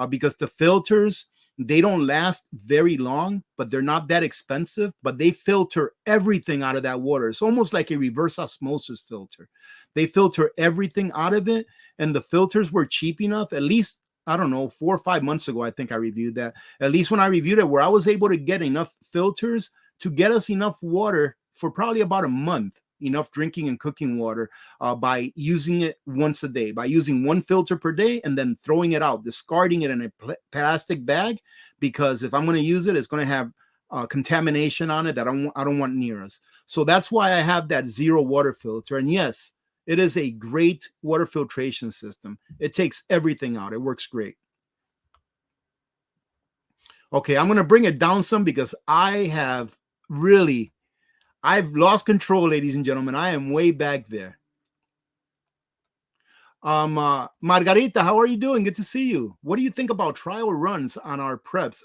[SPEAKER 1] because the filters, they don't last very long, but they're not that expensive, but they filter everything out of that water. It's almost like a reverse osmosis filter. They filter everything out of it, and the filters were cheap enough, at least, I don't know, 4 or 5 months ago, I think I reviewed that. At least when I reviewed it, where I was able to get enough filters to get us enough water for probably about a month, enough drinking and cooking water, by using it once a day, by using one filter per day and then throwing it out, discarding it in a plastic bag, because if I'm going to use it, it's going to have contamination on it that I don't want near us. So that's why I have that zero water filter. And yes, it is a great water filtration system. It takes everything out. It works great. Okay, I'm going to bring it down some because I've lost control, ladies and gentlemen. I am way back there. Margarita, how are you doing? Good to see you. What do you think about trial runs on our preps?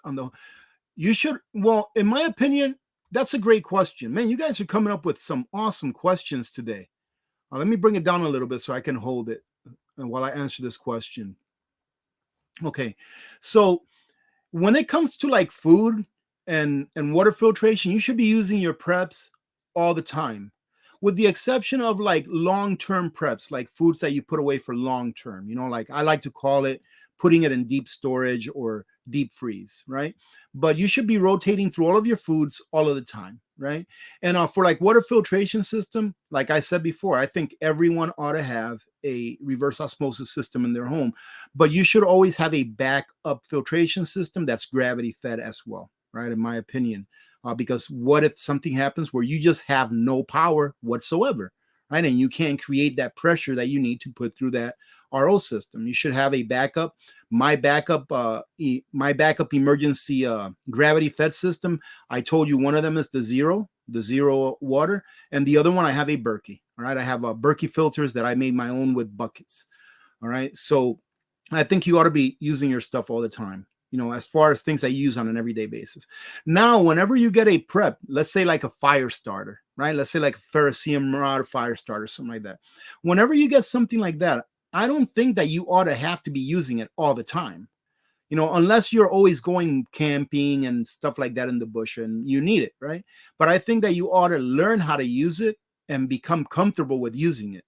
[SPEAKER 1] Well, in my opinion, that's a great question. Man, you guys are coming up with some awesome questions today. Let me bring it down a little bit so I can hold it while I answer this question. Okay, so when it comes to like food and water filtration, you should be using your preps all the time, with the exception of like long-term preps, like foods that you put away for long-term, like I like to call it putting it in deep storage or deep freeze, right? But you should be rotating through all of your foods all of the time, right? And for like water filtration system, like I said before, I think everyone ought to have a reverse osmosis system in their home, but you should always have a backup filtration system that's gravity fed as well, right? In my opinion. Because what if something happens where you just have no power whatsoever, right? And you can't create that pressure that you need to put through that RO system. You should have a backup. My backup emergency gravity fed system, I told you one of them is the zero water, and the other one I have a Berkey. All right, I have Berkey filters that I made my own with buckets. All right, so I think you ought to be using your stuff all the time, as far as things I use on an everyday basis. Now, whenever you get a prep, let's say like a fire starter, right? Let's say like a Ferrocerium Marauder fire starter, something like that. Whenever you get something like that, I don't think that you ought to have to be using it all the time, unless you're always going camping and stuff like that in the bush and you need it, right? But I think that you ought to learn how to use it and become comfortable with using it.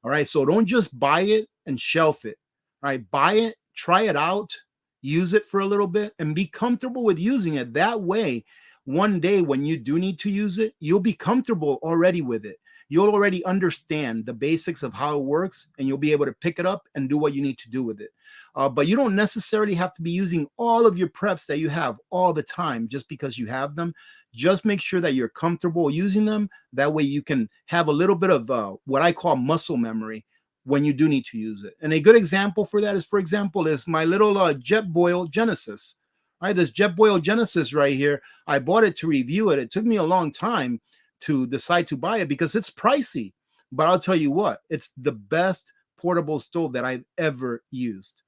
[SPEAKER 1] All right. So don't just buy it and shelf it. All right. Buy it, try it out, use it for a little bit, and be comfortable with using it. That way, one day when you do need to use it, you'll be comfortable already with it. You'll already understand the basics of how it works, and you'll be able to pick it up and do what you need to do with it. But you don't necessarily have to be using all of your preps that you have all the time just because you have them. Just make sure that you're comfortable using them. That way you can have a little bit of what I call muscle memory when you do need to use it. And a good example for that is my little Jetboil Genesis. Right, this Jetboil Genesis right here. I bought it to review it. It took me a long time to decide to buy it because it's pricey. But I'll tell you what, it's the best portable stove that I've ever used.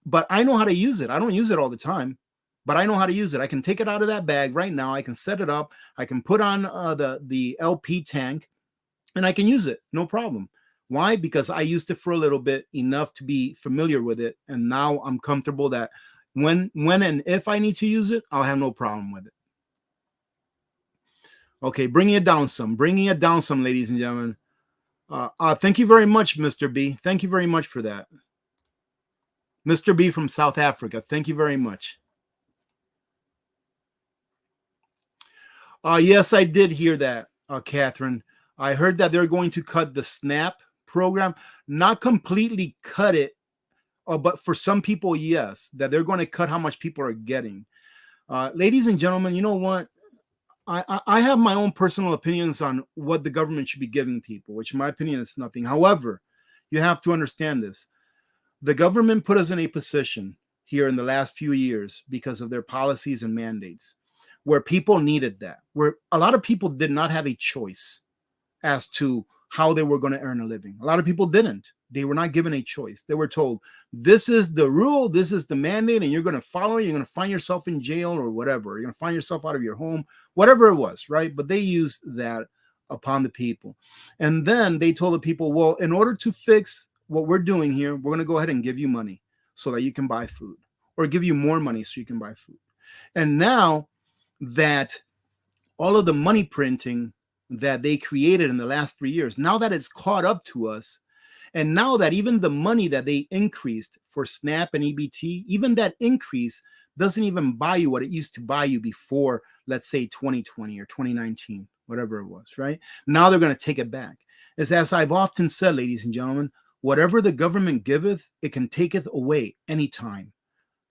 [SPEAKER 1] But I know how to use it. I don't use it all the time, but I know how to use it. I can take it out of that bag right now. I can set it up. I can put on the LP tank, and I can use it. No problem. Why? Because I used it for a little bit, enough to be familiar with it. And now I'm comfortable that when and if I need to use it, I'll have no problem with it. Okay, bringing it down some, ladies and gentlemen. Thank you very much, Mr. B. Thank you very much for that. Mr. B from South Africa. Thank you very much. Yes, I did hear that, Catherine. I heard that they're going to cut the SNAP program, not completely cut it, but for some people, yes, that they're going to cut how much people are getting. Ladies and gentlemen, you know what? I have my own personal opinions on what the government should be giving people, which in my opinion is nothing. However, you have to understand this. The government put us in a position here in the last few years because of their policies and mandates where people needed that, where a lot of people did not have a choice as to how they were going to earn a living. A lot of people didn't. They were not given a choice. They were told, this is the rule, this is the mandate, and you're going to follow it. You're going to find yourself in jail or whatever. You're going to find yourself out of your home, whatever it was, right? But they used that upon the people. And then they told the people, well, in order to fix what we're doing here, we're going to go ahead and give you money so that you can buy food, or give you more money so you can buy food. And now that all of the money printing that they created in the last 3 years, now that it's caught up to us, and now that even the money that they increased for SNAP and EBT, even that increase doesn't even buy you what it used to buy you before, let's say 2020 or 2019, whatever it was, right? Now they're going to take it back. As I've often said, ladies and gentlemen, whatever the government giveth, it can taketh away anytime.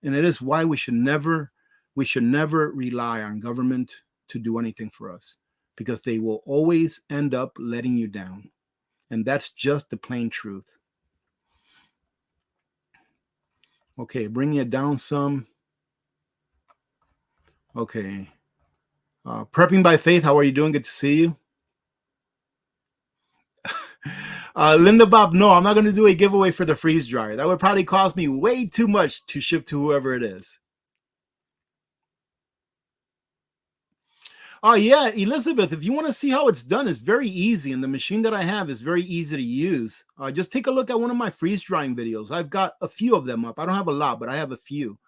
[SPEAKER 1] And it is why we should never rely on government to do anything for us, because they will always end up letting you down. And that's just the plain truth. Okay, bringing it down some. Okay. Prepping by Faith, how are you doing? Good to see you. Linda Bob, no, I'm not going to do a giveaway for the freeze dryer. That would probably cost me way too much to ship to whoever it is. Oh, yeah, Elizabeth, if you want to see how it's done, it's very easy. And the machine that I have is very easy to use. Just take a look at one of my freeze drying videos. I've got a few of them up. I don't have a lot, but I have a few.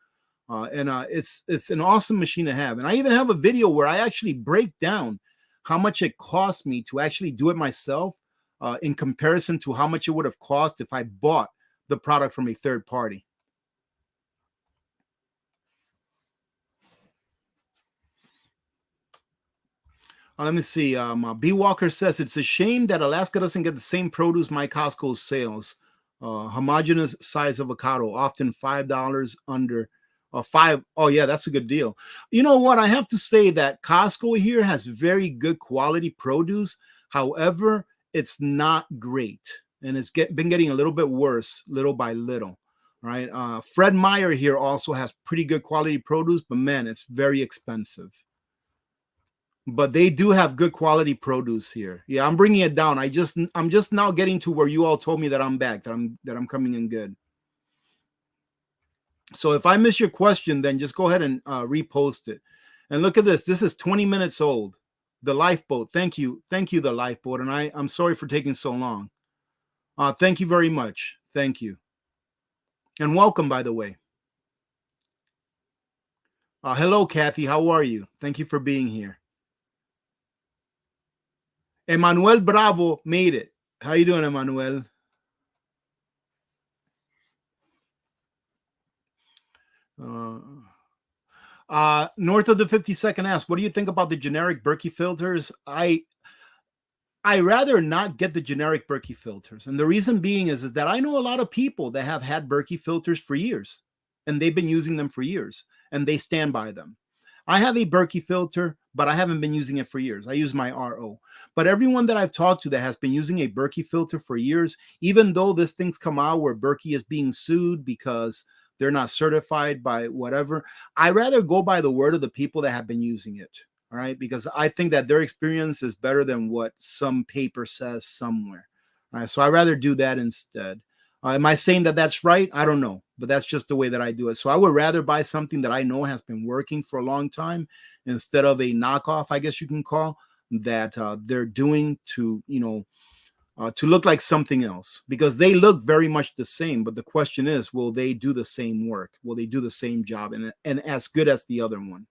[SPEAKER 1] It's an awesome machine to have. And I even have a video where I actually break down how much it cost me to actually do it myself in comparison to how much it would have cost if I bought the product from a third party. Let me see. B. Walker says, it's a shame that Alaska doesn't get the same produce my Costco sales. Homogeneous size avocado, often $5 under. $5. Oh, yeah, that's a good deal. You know what? I have to say that Costco here has very good quality produce. However, it's not great. And it's been getting a little bit worse little by little. Right? Fred Meyer here also has pretty good quality produce, but man, it's very expensive. But they do have good quality produce here. Yeah, I'm bringing it down. I'm just now getting to where you all told me that I'm back, that I'm coming in good. So if I miss your question, then just go ahead and repost it. And look at this. This is 20 minutes old. The lifeboat. Thank you, the lifeboat. And I'm sorry for taking so long. Thank you very much. Thank you. And welcome, by the way. Hello, Kathy. How are you? Thank you for being here. Emmanuel Bravo made it. How you doing, Emmanuel? North of the 52nd asks, what do you think about the generic Berkey filters? I rather not get the generic Berkey filters. And the reason being is that I know a lot of people that have had Berkey filters for years, and they've been using them for years, and they stand by them. I have a Berkey filter, but I haven't been using it for years. I use my RO. But everyone that I've talked to that has been using a Berkey filter for years, even though this thing's come out where Berkey is being sued because they're not certified by whatever, I rather go by the word of the people that have been using it. All right, because I think that their experience is better than what some paper says somewhere. All right, so I rather do that instead. Am I saying that that's right? I don't know, but that's just the way that I do it. So I would rather buy something that I know has been working for a long time instead of a knockoff, I guess you can call, that they're doing to, to look like something else, because they look very much the same. But the question is, will they do the same work? Will they do the same job and as good as the other one?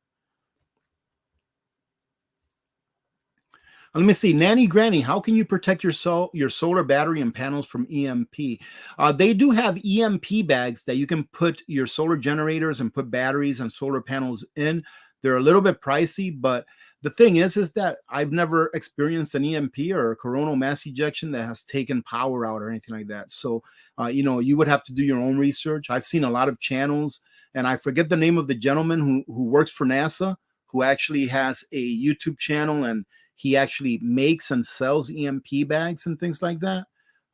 [SPEAKER 1] Let me see. Nanny Granny, how can you protect your solar battery and panels from EMP? They do have EMP bags that you can put your solar generators and put batteries and solar panels in. They're a little bit pricey, but The thing is that I've never experienced an EMP or a coronal mass ejection that has taken power out or anything like that. So, you would have to do your own research. I've seen a lot of channels, and I forget the name of the gentleman who works for NASA, who actually has a YouTube channel, and he actually makes and sells EMP bags and things like that.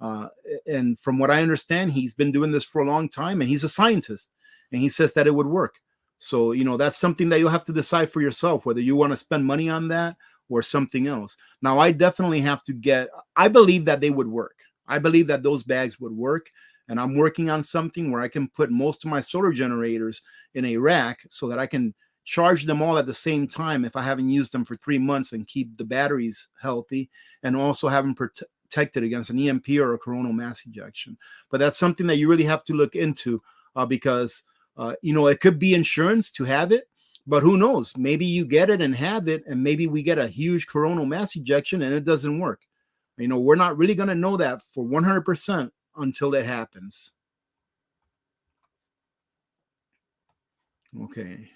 [SPEAKER 1] Uh, and from what I understand, he's been doing this for a long time, and he's a scientist, and he says that it would work. So, that's something that you'll have to decide for yourself, whether you want to spend money on that or something else. Now, I definitely have to I believe that they would work. I believe that those bags would work. And I'm working on something where I can put most of my solar generators in a rack so that I can charge them all at the same time if I haven't used them for 3 months, and keep the batteries healthy, and also have them protected against an EMP or a coronal mass ejection. But that's something that you really have to look into, because it could be insurance to have it, but who knows? Maybe you get it and have it, and maybe we get a huge coronal mass ejection and it doesn't work. We're not really going to know that for 100% until it happens. Okay.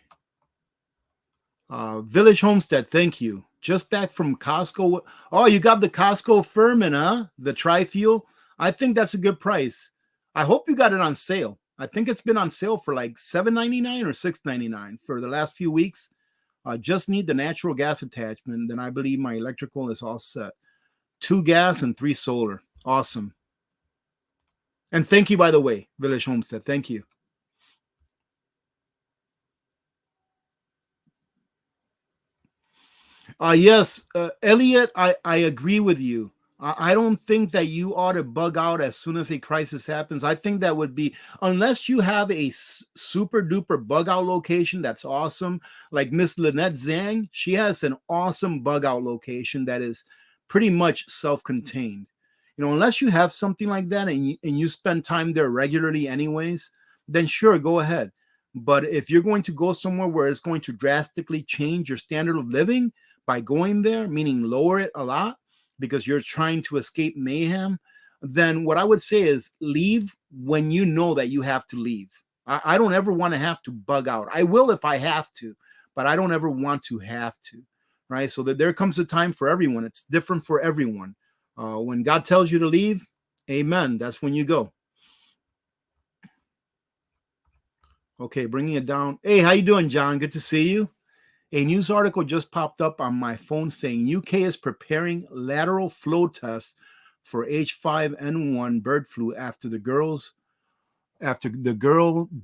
[SPEAKER 1] Village Homestead, thank you. Just back from Costco. Oh, you got the Costco Furman, huh? The tri-fuel. I think that's a good price. I hope you got it on sale. I think it's been on sale for like $7.99 or $6.99 for the last few weeks. Just need the natural gas attachment. Then I believe my electrical is all set. 2 gas and 3 solar. Awesome. And thank you, by the way, Village Homestead. Thank you. Yes, Elliot, I agree with you. I don't think that you ought to bug out as soon as a crisis happens. I think that would be, unless you have a super duper bug out location that's awesome, like Miss Lynette Zhang, she has an awesome bug out location that is pretty much self-contained. Unless you have something like that, and you spend time there regularly anyways, then sure, go ahead. But if you're going to go somewhere where it's going to drastically change your standard of living by going there, meaning lower it a lot because you're trying to escape mayhem, then what I would say is leave when you know that you have to leave. I don't ever want to have to bug out. I will if I have to, but I don't ever want to have to, right? So that there comes a time for everyone. It's different for everyone. When God tells you to leave, amen, that's when you go. Okay, bringing it down. Hey, how you doing, John? Good to see you. A news article just popped up on my phone saying UK is preparing lateral flow tests for H5N1 bird flu after the girl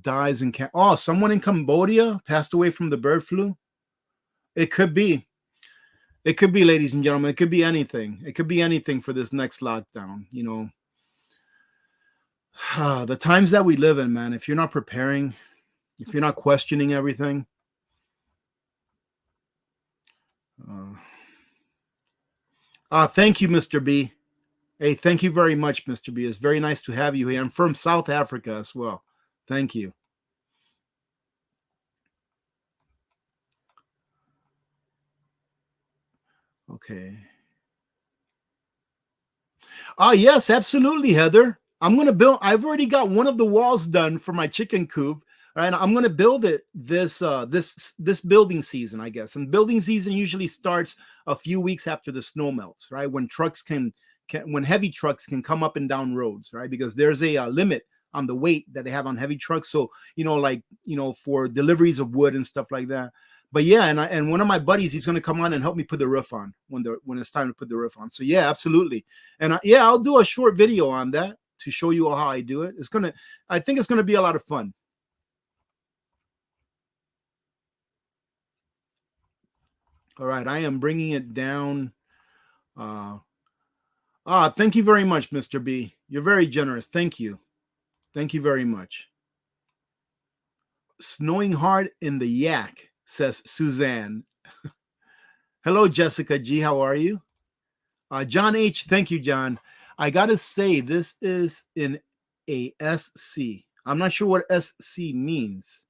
[SPEAKER 1] dies in someone in Cambodia passed away from the bird flu. It could be, ladies and gentlemen. It could be anything. It could be anything for this next lockdown. The times that we live in, man. If you're not preparing, if you're not questioning everything. Thank you, Mr. B. Hey, thank you very much, Mr. B. It's very nice to have you here. I'm from South Africa as well. Thank you. Okay. Yes, absolutely, Heather. I've already got one of the walls done for my chicken coop. Right, I'm going to build it this building season, I guess. And building season usually starts a few weeks after the snow melts, right? When trucks when heavy trucks can come up and down roads, right? Because there's a limit on the weight that they have on heavy trucks. So, for deliveries of wood and stuff like that. But yeah, and one of my buddies, he's going to come on and help me put the roof on when it's time to put the roof on. So yeah, absolutely. And I'll do a short video on that to show you how I do it. I think it's going to be a lot of fun. All right, I am bringing it down. Thank you very much, Mr. B. You're very generous. Thank you. Thank you very much. Snowing hard in the yak, says Suzanne. Hello, Jessica G. How are you? John H. Thank you, John. I got to say, this is in a SC. I'm not sure what SC means.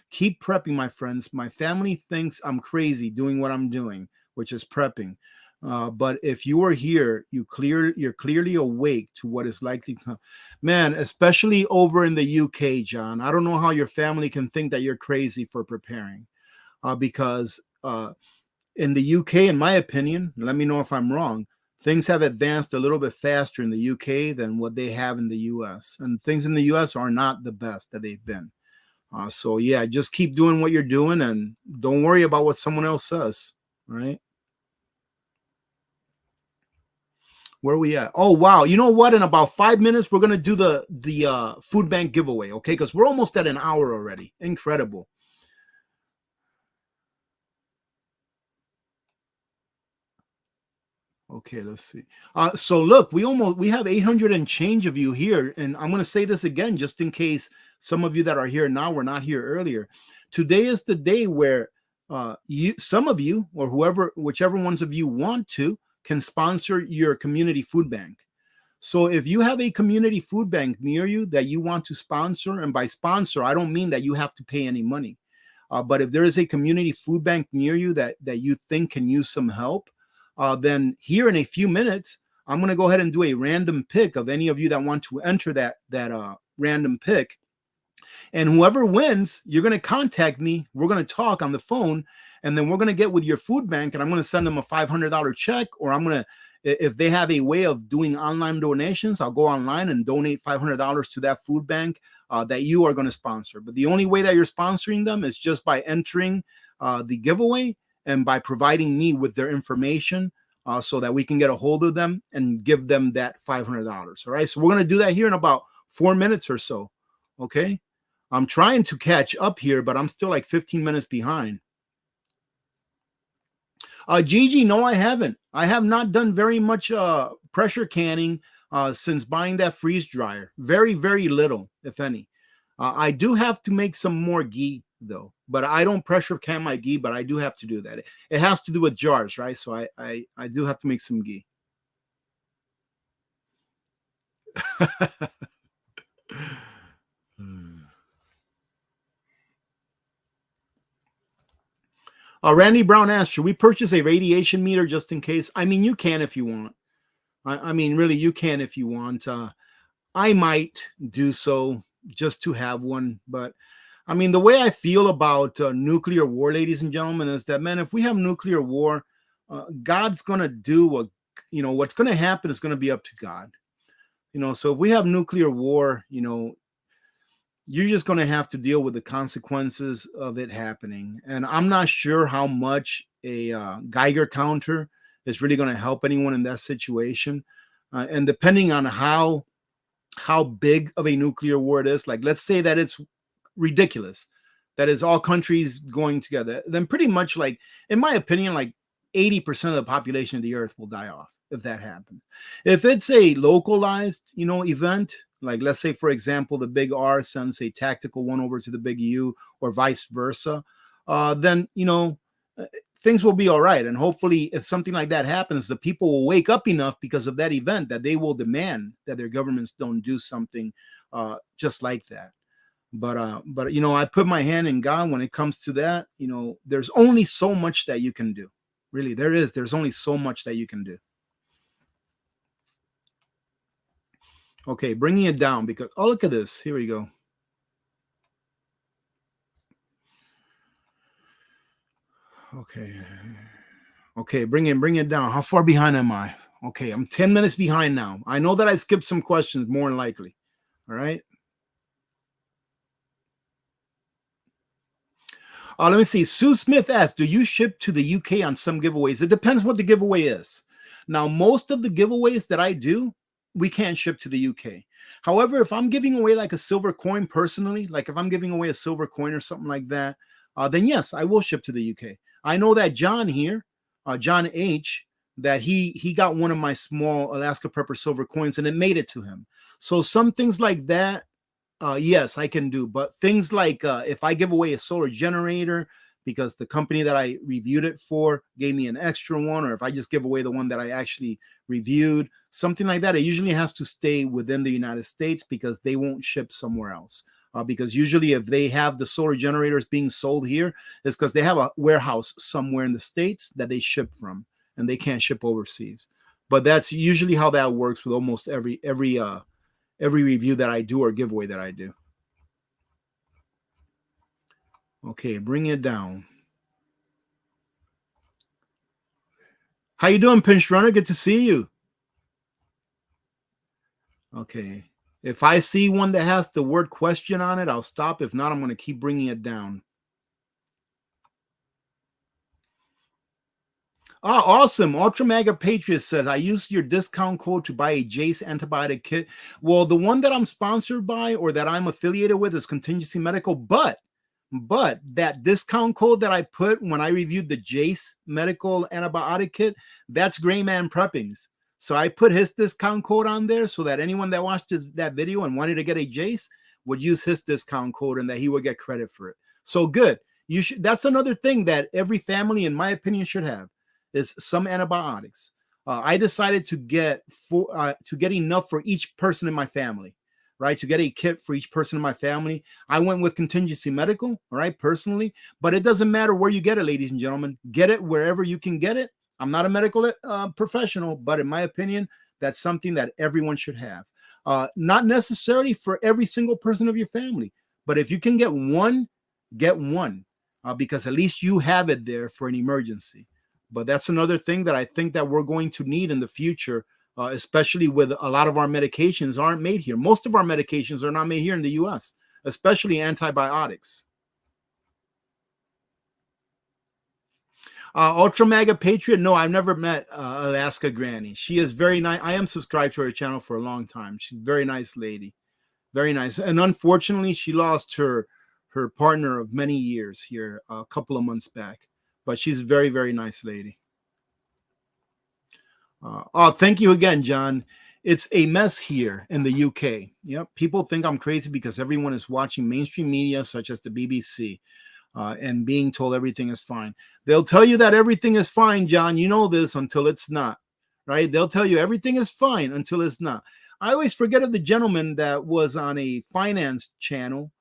[SPEAKER 1] Keep prepping, my friends. My family thinks I'm crazy doing what I'm doing, which is prepping. But if you are here, you're clearly awake to what is likely to come. Man, especially over in the UK, John. I don't know how your family can think that you're crazy for preparing, because in the UK, in my opinion, let me know if I'm wrong, things have advanced a little bit faster in the UK than what they have in the US. And things in the US are not the best that they've been. So yeah, just keep doing what you're doing and don't worry about what someone else says. Right? Where are we at? Oh wow! You know what? In about 5 minutes, we're gonna do the food bank giveaway. Okay, because we're almost at an hour already. Incredible. Okay, let's see. So look, we have 800 and change of you here, and I'm going to say this again just in case some of you that are here now were not here earlier. Today is the day where you, some of you, or whoever, whichever ones of you want to, can sponsor your community food bank. So if you have a community food bank near you that you want to sponsor, and by sponsor, I don't mean that you have to pay any money. But if there is a community food bank near you that you think can use some help, then here in a few minutes, I'm going to go ahead and do a random pick of any of you that want to enter that random pick. And whoever wins, you're going to contact me. We're going to talk on the phone, and then we're going to get with your food bank, and I'm going to send them a $500 check, or I'm going to, if they have a way of doing online donations, I'll go online and donate $500 to that food bank that you are going to sponsor. But the only way that you're sponsoring them is just by entering the giveaway and by providing me with their information so that we can get a hold of them and give them that $500. All right. So we're going to do that here in about 4 minutes or so. Okay. I'm trying to catch up here, but I'm still like 15 minutes behind. Gigi, no, I haven't. I have not done very much pressure canning since buying that freeze dryer. Very, very little, if any. I do have to make some more ghee, though. But I don't pressure can my ghee, but I do have to do that. It has to do with jars, right? So I do have to make some ghee. Randy Brown asked, should we purchase a radiation meter just in case? I mean, you can if you want. I mean, really, you can if you want. I might do so just to have one. But I mean, the way I feel about nuclear war, ladies and gentlemen, is that, man, if we have nuclear war, God's going to do what, what's going to happen is going to be up to God. So if we have nuclear war, you're just going to have to deal with the consequences of it happening. And I'm not sure how much a Geiger counter is really going to help anyone in that situation. And depending on how big of a nuclear war it is, like let's say that it's ridiculous, that is all countries going together, then pretty much, like, in my opinion, like 80% of the population of the earth will die off if that happens. If it's a localized, event, like let's say, for example, the big R sends a tactical one over to the big U or vice versa, then, things will be all right. And hopefully if something like that happens, the people will wake up enough because of that event that they will demand that their governments don't do something just like that. But I put my hand in God when it comes to that. There's only so much that you can do. Really, there's only so much that you can do. Okay, bringing it down because, oh, look at this. Here we go. Okay, bring it down. How far behind am I? Okay, I'm 10 minutes behind now. I know that I skipped some questions, more than likely. All right. Let me see. Sue Smith asks, do you ship to the UK on some giveaways? It depends what the giveaway is. Now, most of the giveaways that I do, we can't ship to the UK. However, if I'm giving away like a silver coin personally, like if I'm giving away a silver coin or something like that, then yes, I will ship to the UK. I know that John here, John H., that he got one of my small Alaska Prepper silver coins and it made it to him. So some things like that, yes, I can do. But things like if I give away a solar generator because the company that I reviewed it for gave me an extra one, or if I just give away the one that I actually reviewed, something like that, it usually has to stay within the United States because they won't ship somewhere else. Because usually if they have the solar generators being sold here, it's because they have a warehouse somewhere in the States that they ship from and they can't ship overseas. But that's usually how that works with almost every review that I do or giveaway that I do. Okay, bring it down. How you doing, Pinch Runner? Good to see you. Okay. If I see one that has the word question on it, I'll stop. If not, I'm going to keep bringing it down. Oh, awesome. Ultra Mega Patriot says, I used your discount code to buy a Jace antibiotic kit. Well, the one that I'm sponsored by or that I'm affiliated with is Contingency Medical, but that discount code that I put when I reviewed the Jace medical antibiotic kit, that's Gray Man Preppings. So I put his discount code on there so that anyone that watched that video and wanted to get a Jace would use his discount code and that he would get credit for it. So good. You should. That's another thing that every family, in my opinion, should have is some antibiotics. I decided to get enough for each person in my family, right? To get a kit for each person in my family. I went with Contingency Medical, all right, personally, but it doesn't matter where you get it, ladies and gentlemen. Get it wherever you can get it. I'm not a medical professional, but in my opinion, that's something that everyone should have. Not necessarily for every single person of your family, but if you can get one, because at least you have it there for an emergency. But that's another thing that I think that we're going to need in the future, especially with a lot of our medications aren't made here. Most of our medications are not made here in the U.S., especially antibiotics. Ultra Mega Patriot. No, I've never met Alaska Granny. She is very nice. I am subscribed to her channel for a long time. She's a very nice lady. Very nice. And unfortunately, she lost her partner of many years here a couple of months back. But she's a very, very nice lady. Thank you again, John. It's a mess here in the UK. Yep, people think I'm crazy because everyone is watching mainstream media such as the BBC and being told everything is fine. They'll tell you that everything is fine, John. You know this until it's not, right? They'll tell you everything is fine until it's not. I always forget of the gentleman that was on a finance channel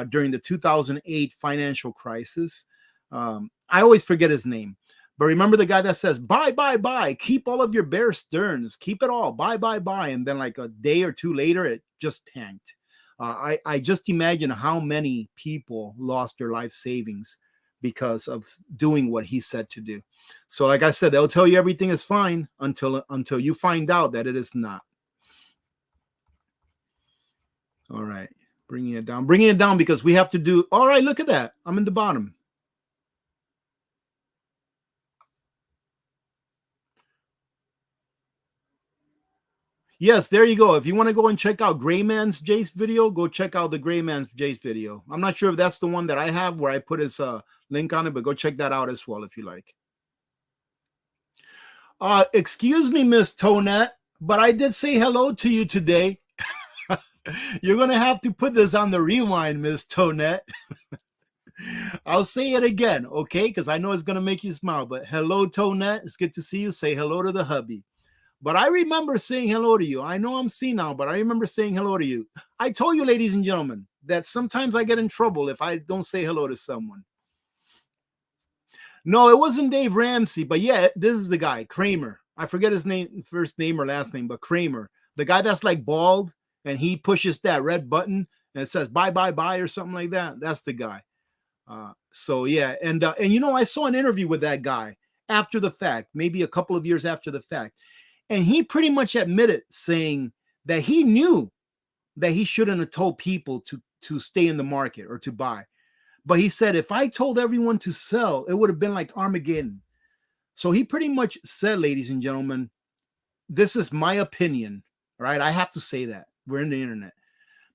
[SPEAKER 1] during the 2008 financial crisis. I always forget his name. But remember the guy that says, buy, buy, buy, keep all of your Bear Stearns, keep it all, buy, buy, buy. And then like a day or two later, it just tanked. I just imagine how many people lost their life savings because of doing what he said to do. So like I said, they'll tell you everything is fine until you find out that it is not. All right, bringing it down because we have to do. All right, look at that. I'm in the bottom. Yes, there you go. If you want to go and check out Gray Man's Jace video, go check out the Gray Man's Jace video. I'm not sure if that's the one that I have where I put his link on it, but go check that out as well if you like. Excuse me, Miss Tonette, but I did say hello to you today. You're going to have to put this on the rewind, Miss Tonette. I'll say it again, okay? Because I know it's going to make you smile. But hello, Tonette. It's good to see you. Say hello to the hubby. But I remember saying hello to you. I know I'm senile, but I remember saying hello to you. I told you, ladies and gentlemen, that sometimes I get in trouble if I don't say hello to someone. No, it wasn't Dave Ramsey, but yeah, this is the guy, Kramer. I forget his name, first name or last name, but Kramer. The guy that's like bald and he pushes that red button and it says bye, bye, bye or something like that. That's the guy. So yeah, and you know, I saw an interview with that guy after the fact, maybe a couple of years after the fact. And he pretty much admitted saying that he knew that he shouldn't have told people to stay in the market or to buy. But he said, if I told everyone to sell, it would have been like Armageddon. So he pretty much said, ladies and gentlemen, this is my opinion, right? I have to say that. We're in the internet.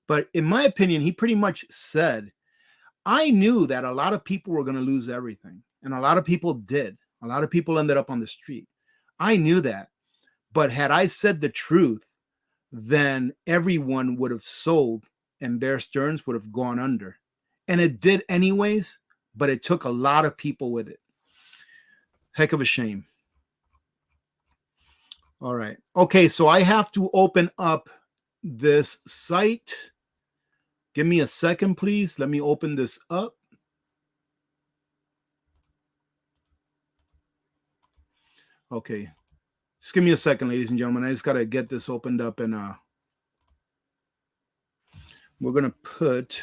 [SPEAKER 1] But in my opinion, he pretty much said, I knew that a lot of people were going to lose everything. And a lot of people did. A lot of people ended up on the street. I knew that. But had I said the truth, then everyone would have sold and Bear Stearns would have gone under. And it did anyways, but it took a lot of people with it. Heck of a shame. All right. Okay, so I have to open up this site. Give me a second, please. Let me open this up. Okay. Just give me a second, ladies and gentlemen. I just got to get this opened up and we're going to put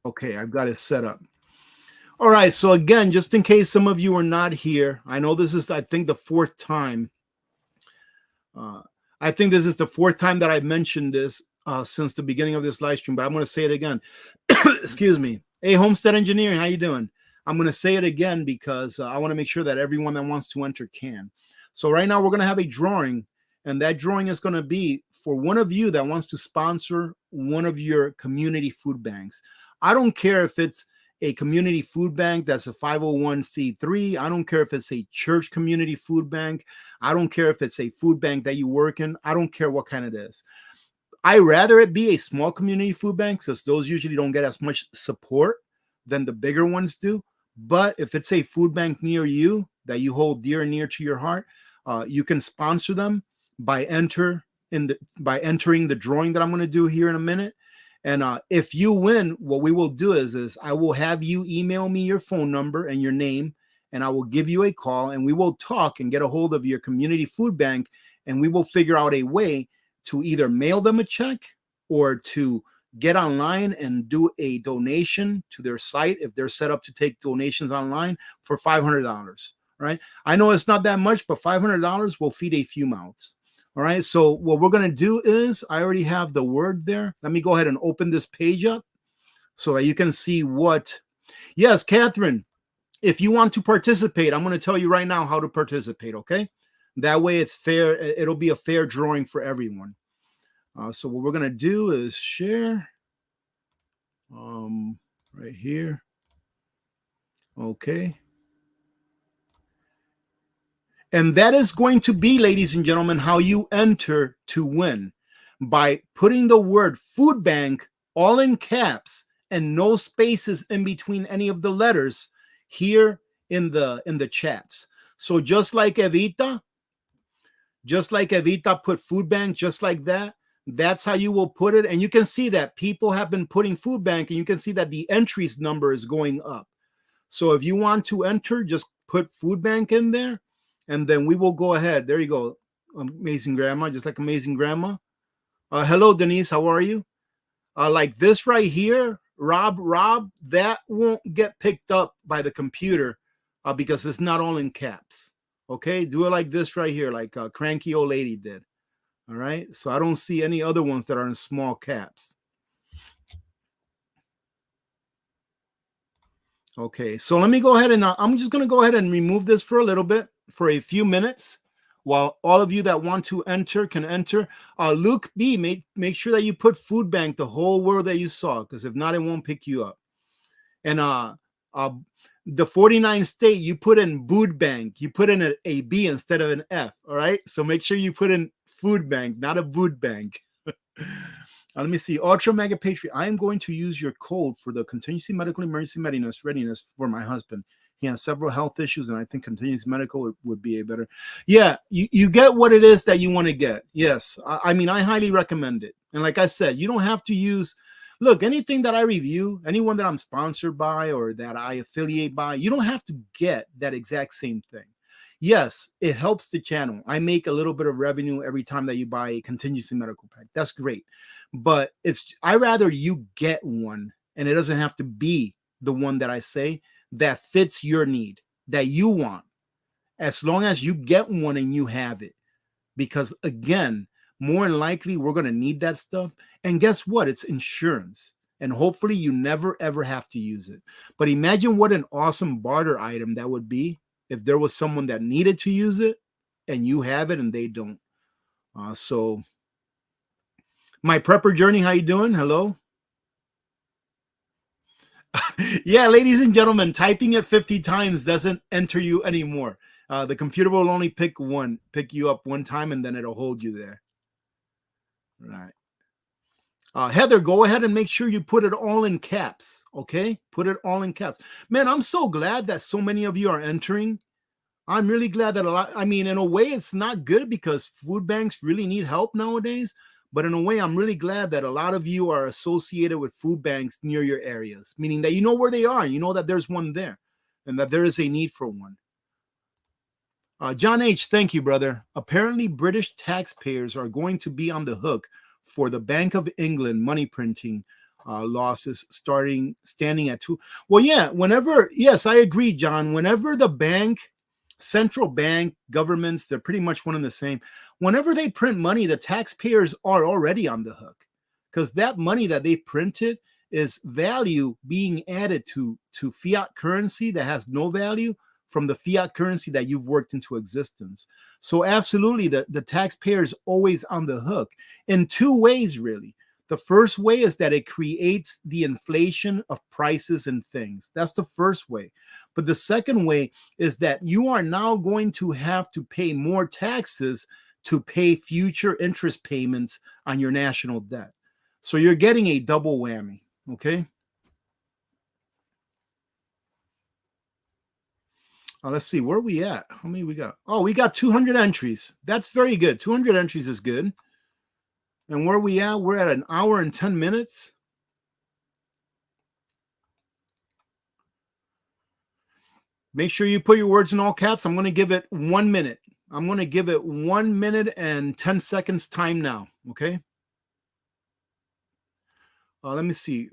[SPEAKER 1] Okay, I've got it set up. All right, so again, just in case some of you are not here, I know this is, I think, the fourth time. I think this is the fourth time that I've mentioned this since the beginning of this live stream, but I'm going to say it again. Excuse me. Hey, Homestead Engineering, how you doing? I'm going to say it again because I want to make sure that everyone that wants to enter can. So right now we're going to have a drawing, and that drawing is going to be for one of you that wants to sponsor one of your community food banks. I don't care if it's a community food bank that's a 501c3. I don't care if it's a church community food bank. I don't care if it's a food bank that you work in. I don't care what kind it is. I rather it be a small community food bank because those usually don't get as much support than the bigger ones do. But if it's a food bank near you that you hold dear and near to your heart, you can sponsor them by entering the drawing that I'm going to do here in a minute. And if you win, what we will do is I will have you email me your phone number and your name, and I will give you a call, and we will talk and get a hold of your community food bank, and we will figure out a way to either mail them a check or to get online and do a donation to their site if they're set up to take donations online for $500. Right? I know it's not that much, but $500 will feed a few mouths. All right. So what we're going to do is I already have the word there. Let me go ahead and open this page up so that you can see what. Yes, Catherine, if you want to participate, I'm going to tell you right now how to participate. Okay. That way it's fair. It'll be a fair drawing for everyone. So what we're going to do is share right here. Okay. And that is going to be, ladies and gentlemen, how you enter to win by putting the word food bank all in caps and no spaces in between any of the letters here in the chats. So just like Evita put food bank just like that, that's how you will put it. And you can see that people have been putting food bank, and you can see that the entries number is going up. So if you want to enter, just put food bank in there. And then we will go ahead. There you go. Amazing Grandma, just like Amazing Grandma. Hello, Denise. How are you? Like this right here, Rob, that won't get picked up by the computer because it's not all in caps. Okay? Do it like this right here, like Cranky Old Lady did. All right? So I don't see any other ones that are in small caps. Okay, so let me go ahead and I'm just going to go ahead and remove this for a little bit, for a few minutes, while all of you that want to enter can enter. Luke B, make sure that you put food bank the whole word that you saw, because if not, it won't pick you up. And the 49 state, you put in food bank. You put in a B instead of an F, all right? So make sure you put in food bank, not a food bank. Let me see. Ultra Mega Patriot. I am going to use your code for the contingency medical emergency readiness for my husband. He has several health issues, and I think contingency medical would be a better. Yeah, you get what it is that you want to get. Yes. I mean, I highly recommend it. And like I said, you don't have to use, look, anything that I review, anyone that I'm sponsored by or that I affiliate by, you don't have to get that exact same thing. Yes, it helps the channel. I make a little bit of revenue every time that you buy a contingency medical pack. That's great. But I rather you get one, and it doesn't have to be the one that I say, that fits your need, that you want, as long as you get one and you have it. Because again, more than likely, we're going to need that stuff. And guess what? It's insurance. And hopefully you never, ever have to use it. But imagine what an awesome barter item that would be if there was someone that needed to use it and you have it and they don't. So my prepper journey, how you doing? Hello. Yeah, ladies and gentlemen, typing it 50 times doesn't enter you anymore. The computer will only pick you up one time, and then it'll hold you there. Right. Heather, go ahead and make sure you put it all in caps. Okay, put it all in caps. Man, I'm so glad that so many of you are entering. I'm really glad that a lot. I mean, in a way, it's not good because food banks really need help nowadays. But in a way, I'm really glad that a lot of you are associated with food banks near your areas, meaning that you know where they are and you know that there's one there and that there is a need for one. John H., thank you, brother. Apparently, British taxpayers are going to be on the hook for the Bank of England money printing losses standing at 2. Well, yeah, yes, I agree, John. Whenever the central bank, governments, they're pretty much one and the same. Whenever they print money, the taxpayers are already on the hook, because that money that they printed is value being added to fiat currency that has no value from the fiat currency that you've worked into existence. So absolutely, the taxpayer is always on the hook in two ways, really. The first way is that it creates the inflation of prices and things. That's the first way. But the second way is that you are now going to have to pay more taxes to pay future interest payments on your national debt. So you're getting a double whammy, okay? Let's see, where are we at? How many we got? Oh, we got 200 entries. That's very good. 200 entries is good. And where are we at? We're at an hour and 10 minutes. Make sure you put your words in all caps. I'm going to give it 1 minute. I'm going to give it 1 minute and 10 seconds time now, okay? Let me see.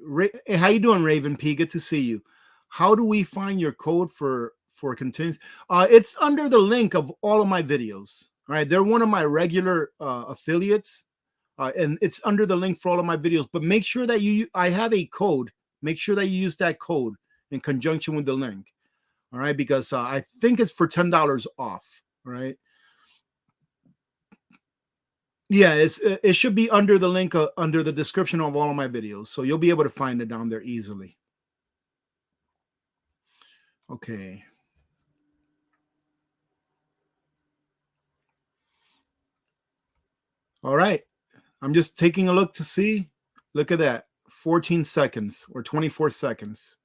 [SPEAKER 1] Hey, how you doing, Raven P? Good to see you. How do we find your code for continuous? It's under the link of all of my videos. All right, they're one of my regular affiliates, and it's under the link for all of my videos. But make sure that I have a code. Make sure that you use that code in conjunction with the link. All right, because I think it's for $10 off. All right. Yeah, it should be under the link under the description of all of my videos, so you'll be able to find it down there easily. Okay. All right. I'm just taking a look to see. Look at that. 14 seconds or 24 seconds.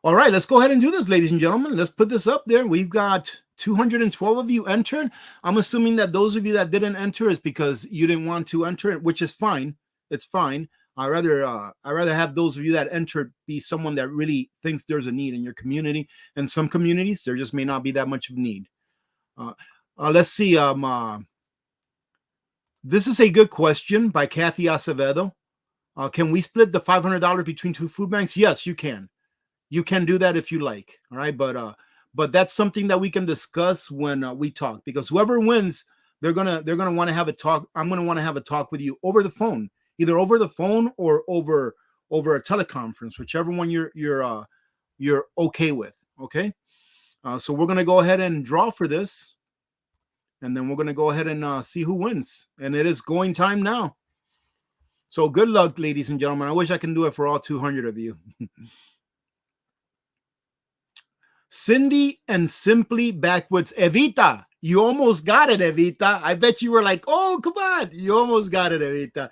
[SPEAKER 1] All right, let's go ahead and do this, ladies and gentlemen. Let's put this up there. We've got 212 of you entered. I'm assuming that those of you that didn't enter is because you didn't want to enter it, which is fine. It's fine. I rather have those of you that entered be someone that really thinks there's a need in your community. In some communities, there just may not be that much of need. Let's see. This is a good question by Kathy Acevedo. Can we split the $500 between two food banks? Yes, you can. You can do that if you like. All right, but that's something that we can discuss when we talk, because whoever wins, they're gonna want to have a talk. I'm gonna want to have a talk with you over the phone, either over the phone or over a teleconference, whichever one you're okay with. Okay, so we're gonna go ahead and draw for this, and then we're gonna go ahead and see who wins. And it is going time now. So good luck, ladies and gentlemen. I wish I can do it for all 200 of you. Cindy and Simply Backwoods. Evita, you almost got it, Evita. I bet you were like, oh, come on. You almost got it, Evita.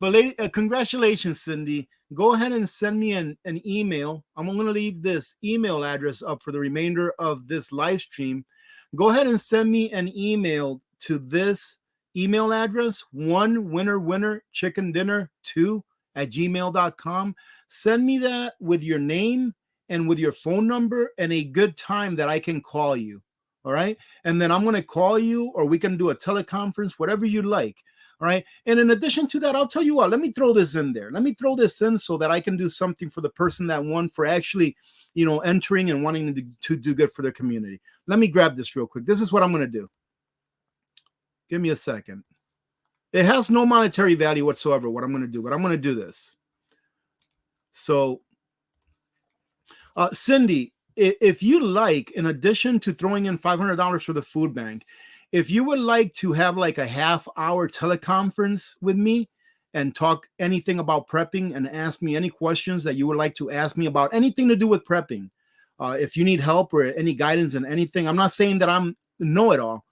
[SPEAKER 1] But congratulations, Cindy. Go ahead and send me an email. I'm going to leave this email address up for the remainder of this live stream. Go ahead and send me an email to this email address, 1winnerwinnerchickendinner2@gmail.com. Send me that with your name and with your phone number and a good time that I can call you. All right. And then I'm going to call you, or we can do a teleconference, whatever you like. All right. And in addition to that, I'll tell you what, let me throw this in there. Let me throw this in so that I can do something for the person that won for actually, entering and wanting to do good for their community. Let me grab this real quick. This is what I'm going to do. Give me a second. It has no monetary value whatsoever, what I'm going to do, but I'm going to do this. So, Cindy, if you like, in addition to throwing in $500 for the food bank, if you would like to have like a half-hour teleconference with me and talk anything about prepping and ask me any questions that you would like to ask me about anything to do with prepping, if you need help or any guidance in anything, I'm not saying that I'm know-it-all,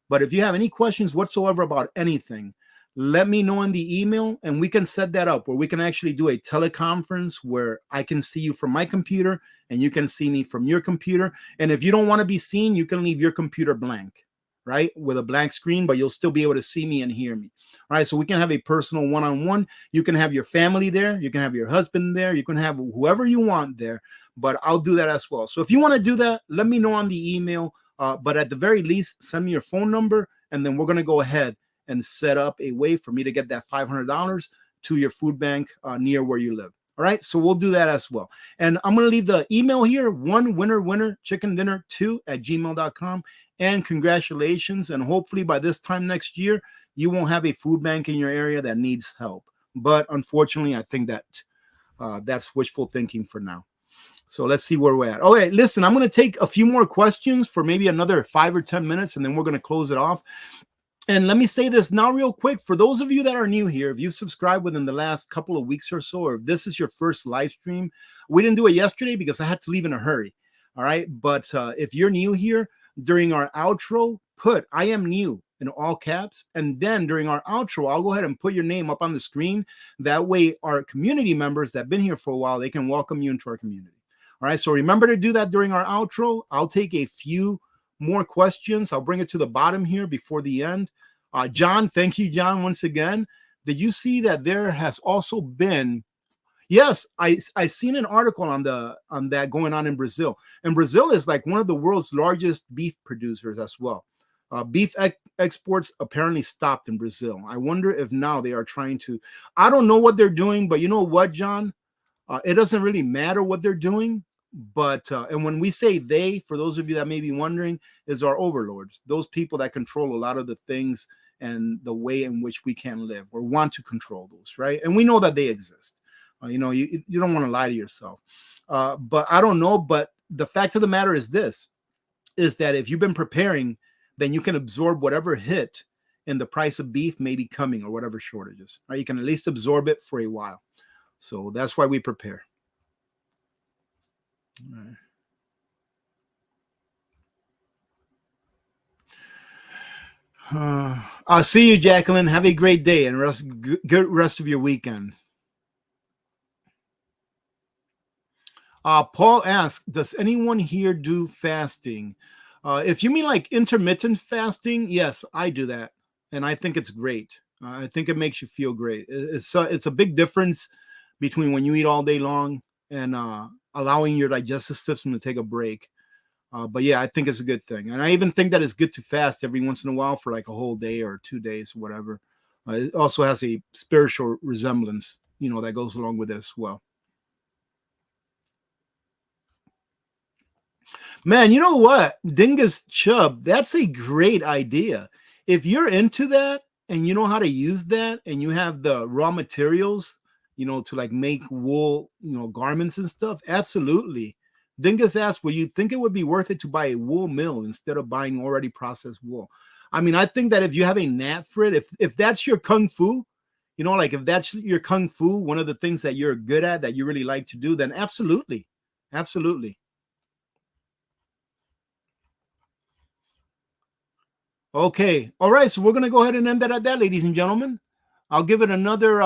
[SPEAKER 1] but if you have any questions whatsoever about anything, let me know in the email and we can set that up where we can actually do a teleconference where I can see you from my computer and you can see me from your computer. And if you don't want to be seen, you can leave your computer blank, right? With a blank screen, but you'll still be able to see me and hear me. All right. So we can have a personal one-on-one. You can have your family there. You can have your husband there. You can have whoever you want there, but I'll do that as well. So if you want to do that, let me know on the email. But at the very least, send me your phone number and then we're going to go ahead and set up a way for me to get that $500 to your food bank near where you live. All right, so we'll do that as well. And I'm going to leave the email here, onewinnerwinnerchickendinner2@gmail.com. And congratulations. And hopefully by this time next year, you won't have a food bank in your area that needs help. But unfortunately, I think that that's wishful thinking for now. So let's see where we're at. Okay, listen, I'm going to take a few more questions for maybe another 5 or 10 minutes, and then we're going to close it off. And let me say this now real quick. For those of you that are new here, if you've subscribed within the last couple of weeks or so, or if this is your first live stream, we didn't do it yesterday because I had to leave in a hurry. All right. But if you're new here, during our outro, put "I am new" in all caps. And then during our outro, I'll go ahead and put your name up on the screen. That way, our community members that have been here for a while, they can welcome you into our community. All right. So remember to do that during our outro. I'll take a few more questions. I'll bring it to the bottom here before the end. John, thank you, John, once again. Did you see that there has also been? Yes, I seen an article on that going on in Brazil. And Brazil is like one of the world's largest beef producers as well. Beef exports apparently stopped in Brazil. I wonder if now they are trying to. I don't know what they're doing, but you know what, John? It doesn't really matter what they're doing. But and when we say they, for those of you that may be wondering, is our overlords, those people that control a lot of the things and the way in which we can live or want to control those, right? And we know that they exist. You don't want to lie to yourself. But I don't know. But the fact of the matter is this, is that if you've been preparing, then you can absorb whatever hit in the price of beef may be coming or whatever shortages, right? You can at least absorb it for a while. So that's why we prepare. All right. I'll see you, Jacqueline. Have a great day and good rest of your weekend. Paul asks, does anyone here do fasting? If you mean like intermittent fasting, yes, I do that. And I think it's great. I think it makes you feel great. It's a big difference between when you eat all day long and allowing your digestive system to take a break. But yeah, I think it's a good thing. And I even think that it's good to fast every once in a while for like a whole day or 2 days, whatever. It also has a spiritual resemblance, that goes along with it as well. Man, you know what? Dingus Chub, that's a great idea. If you're into that and you know how to use that and you have the raw materials, to like make wool, garments and stuff, absolutely. Dingus asked, will you think it would be worth it to buy a wool mill instead of buying already processed wool? I mean, I think that if you have a knack for it, if that's your kung fu, like if that's your kung fu, one of the things that you're good at, that you really like to do, then absolutely. Absolutely. Okay. All right. So we're going to go ahead and end that at that, ladies and gentlemen. I'll give it another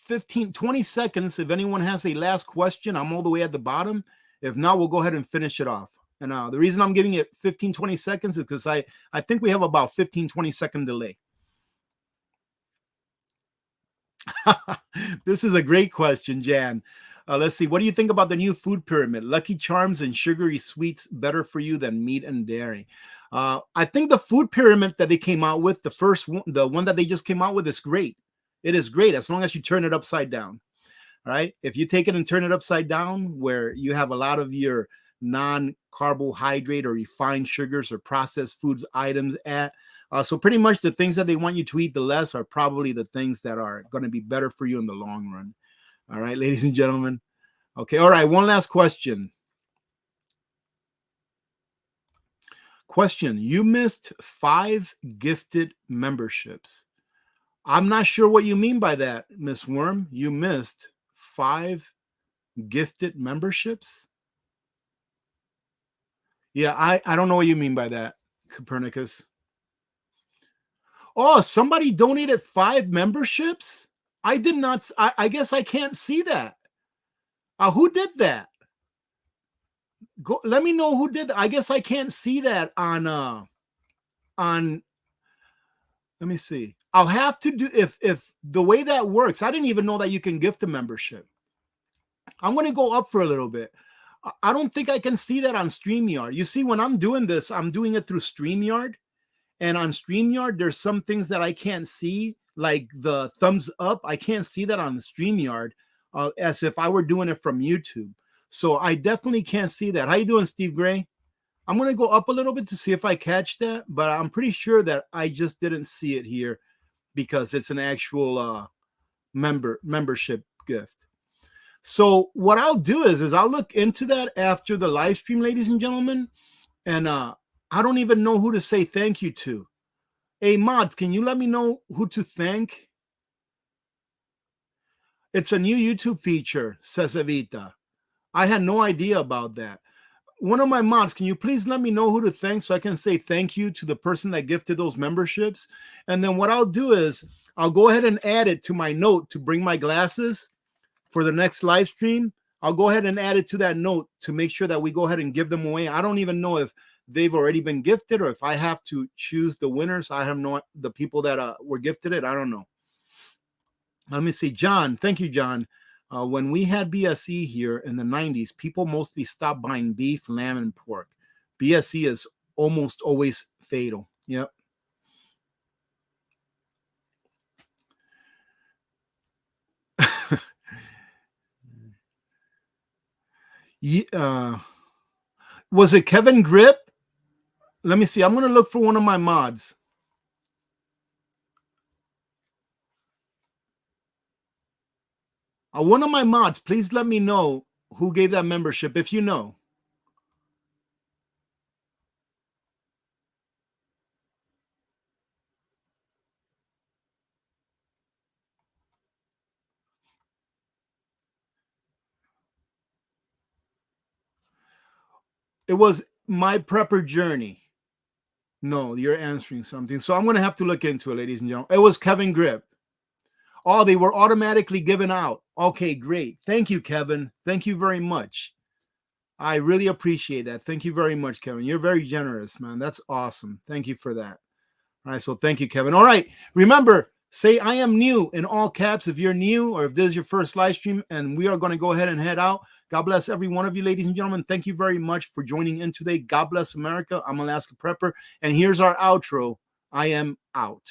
[SPEAKER 1] 20 seconds. If anyone has a last question, I'm all the way at the bottom. If not, we'll go ahead and finish it off. And the reason I'm giving it 20 seconds is because I think we have about 20 second delay. This is a great question, Jan. Let's see. What do you think about the new food pyramid? Lucky Charms and sugary sweets better for you than meat and dairy. I think the food pyramid that they came out with, the one that they just came out with, is great. It is great as long as you turn it upside down. Right? If you take it and turn it upside down, where you have a lot of your non-carbohydrate or refined sugars or processed foods items at, so pretty much the things that they want you to eat the less are probably the things that are going to be better for you in the long run. All right, ladies and gentlemen. Okay, all right, one last question. Question, you missed 5 gifted memberships. I'm not sure what you mean by that, Miss Worm. You missed 5 gifted memberships? Yeah, I don't know what you mean by that, Copernicus. Oh, somebody donated 5 memberships? I did not. I guess I can't see that. Who did that? Let me know who did that. I guess I can't see that on. Let me see. I'll have to do if the way that works. I didn't even know that you can gift a membership. I'm going to go up for a little bit. I don't think I can see that on StreamYard. You see, when I'm doing this, I'm doing it through StreamYard. And on StreamYard, there's some things that I can't see, like the thumbs up. I can't see that on the StreamYard as if I were doing it from YouTube. So I definitely can't see that. How you doing, Steve Gray? I'm going to go up a little bit to see if I catch that, but I'm pretty sure that I just didn't see it here because it's an actual membership gift. So what I'll do is I'll look into that after the live stream, ladies and gentlemen. And I don't even know who to say thank you to. Hey, mods, can you let me know who to thank? It's a new YouTube feature, says Evita. I had no idea about that. One of my mods, can you please let me know who to thank so I can say thank you to the person that gifted those memberships? And then what I'll do is I'll go ahead and add it to my note to bring my glasses for the next live stream. I'll go ahead and add it to that note to make sure that we go ahead and give them away. I don't even know if they've already been gifted or if I have to choose the winners. I have no, the people that were gifted it. I don't know. Let me see. John, thank you, John. When we had BSE here in the 90s, people mostly stopped buying beef, lamb, and pork. BSE is almost always fatal. Yep. Was it Kevin Grip? Let me see. I'm going to look for one of my mods. One of my mods, please let me know who gave that membership if you know. It was My Prepper Journey. No, you're answering something. So I'm going to have to look into it, ladies and gentlemen. It was Kevin Grip. Oh, they were automatically given out. Okay, great. Thank you, Kevin. Thank you very much. I really appreciate that. Thank you very much, Kevin. You're very generous, man. That's awesome. Thank you for that. All right, so thank you, Kevin. All right, remember, say I am new in all caps if you're new or if this is your first live stream, and we are going to go ahead and head out. God bless every one of you, ladies and gentlemen. Thank you very much for joining in today. God bless America. I'm Alaska Prepper, and here's our outro. I am out.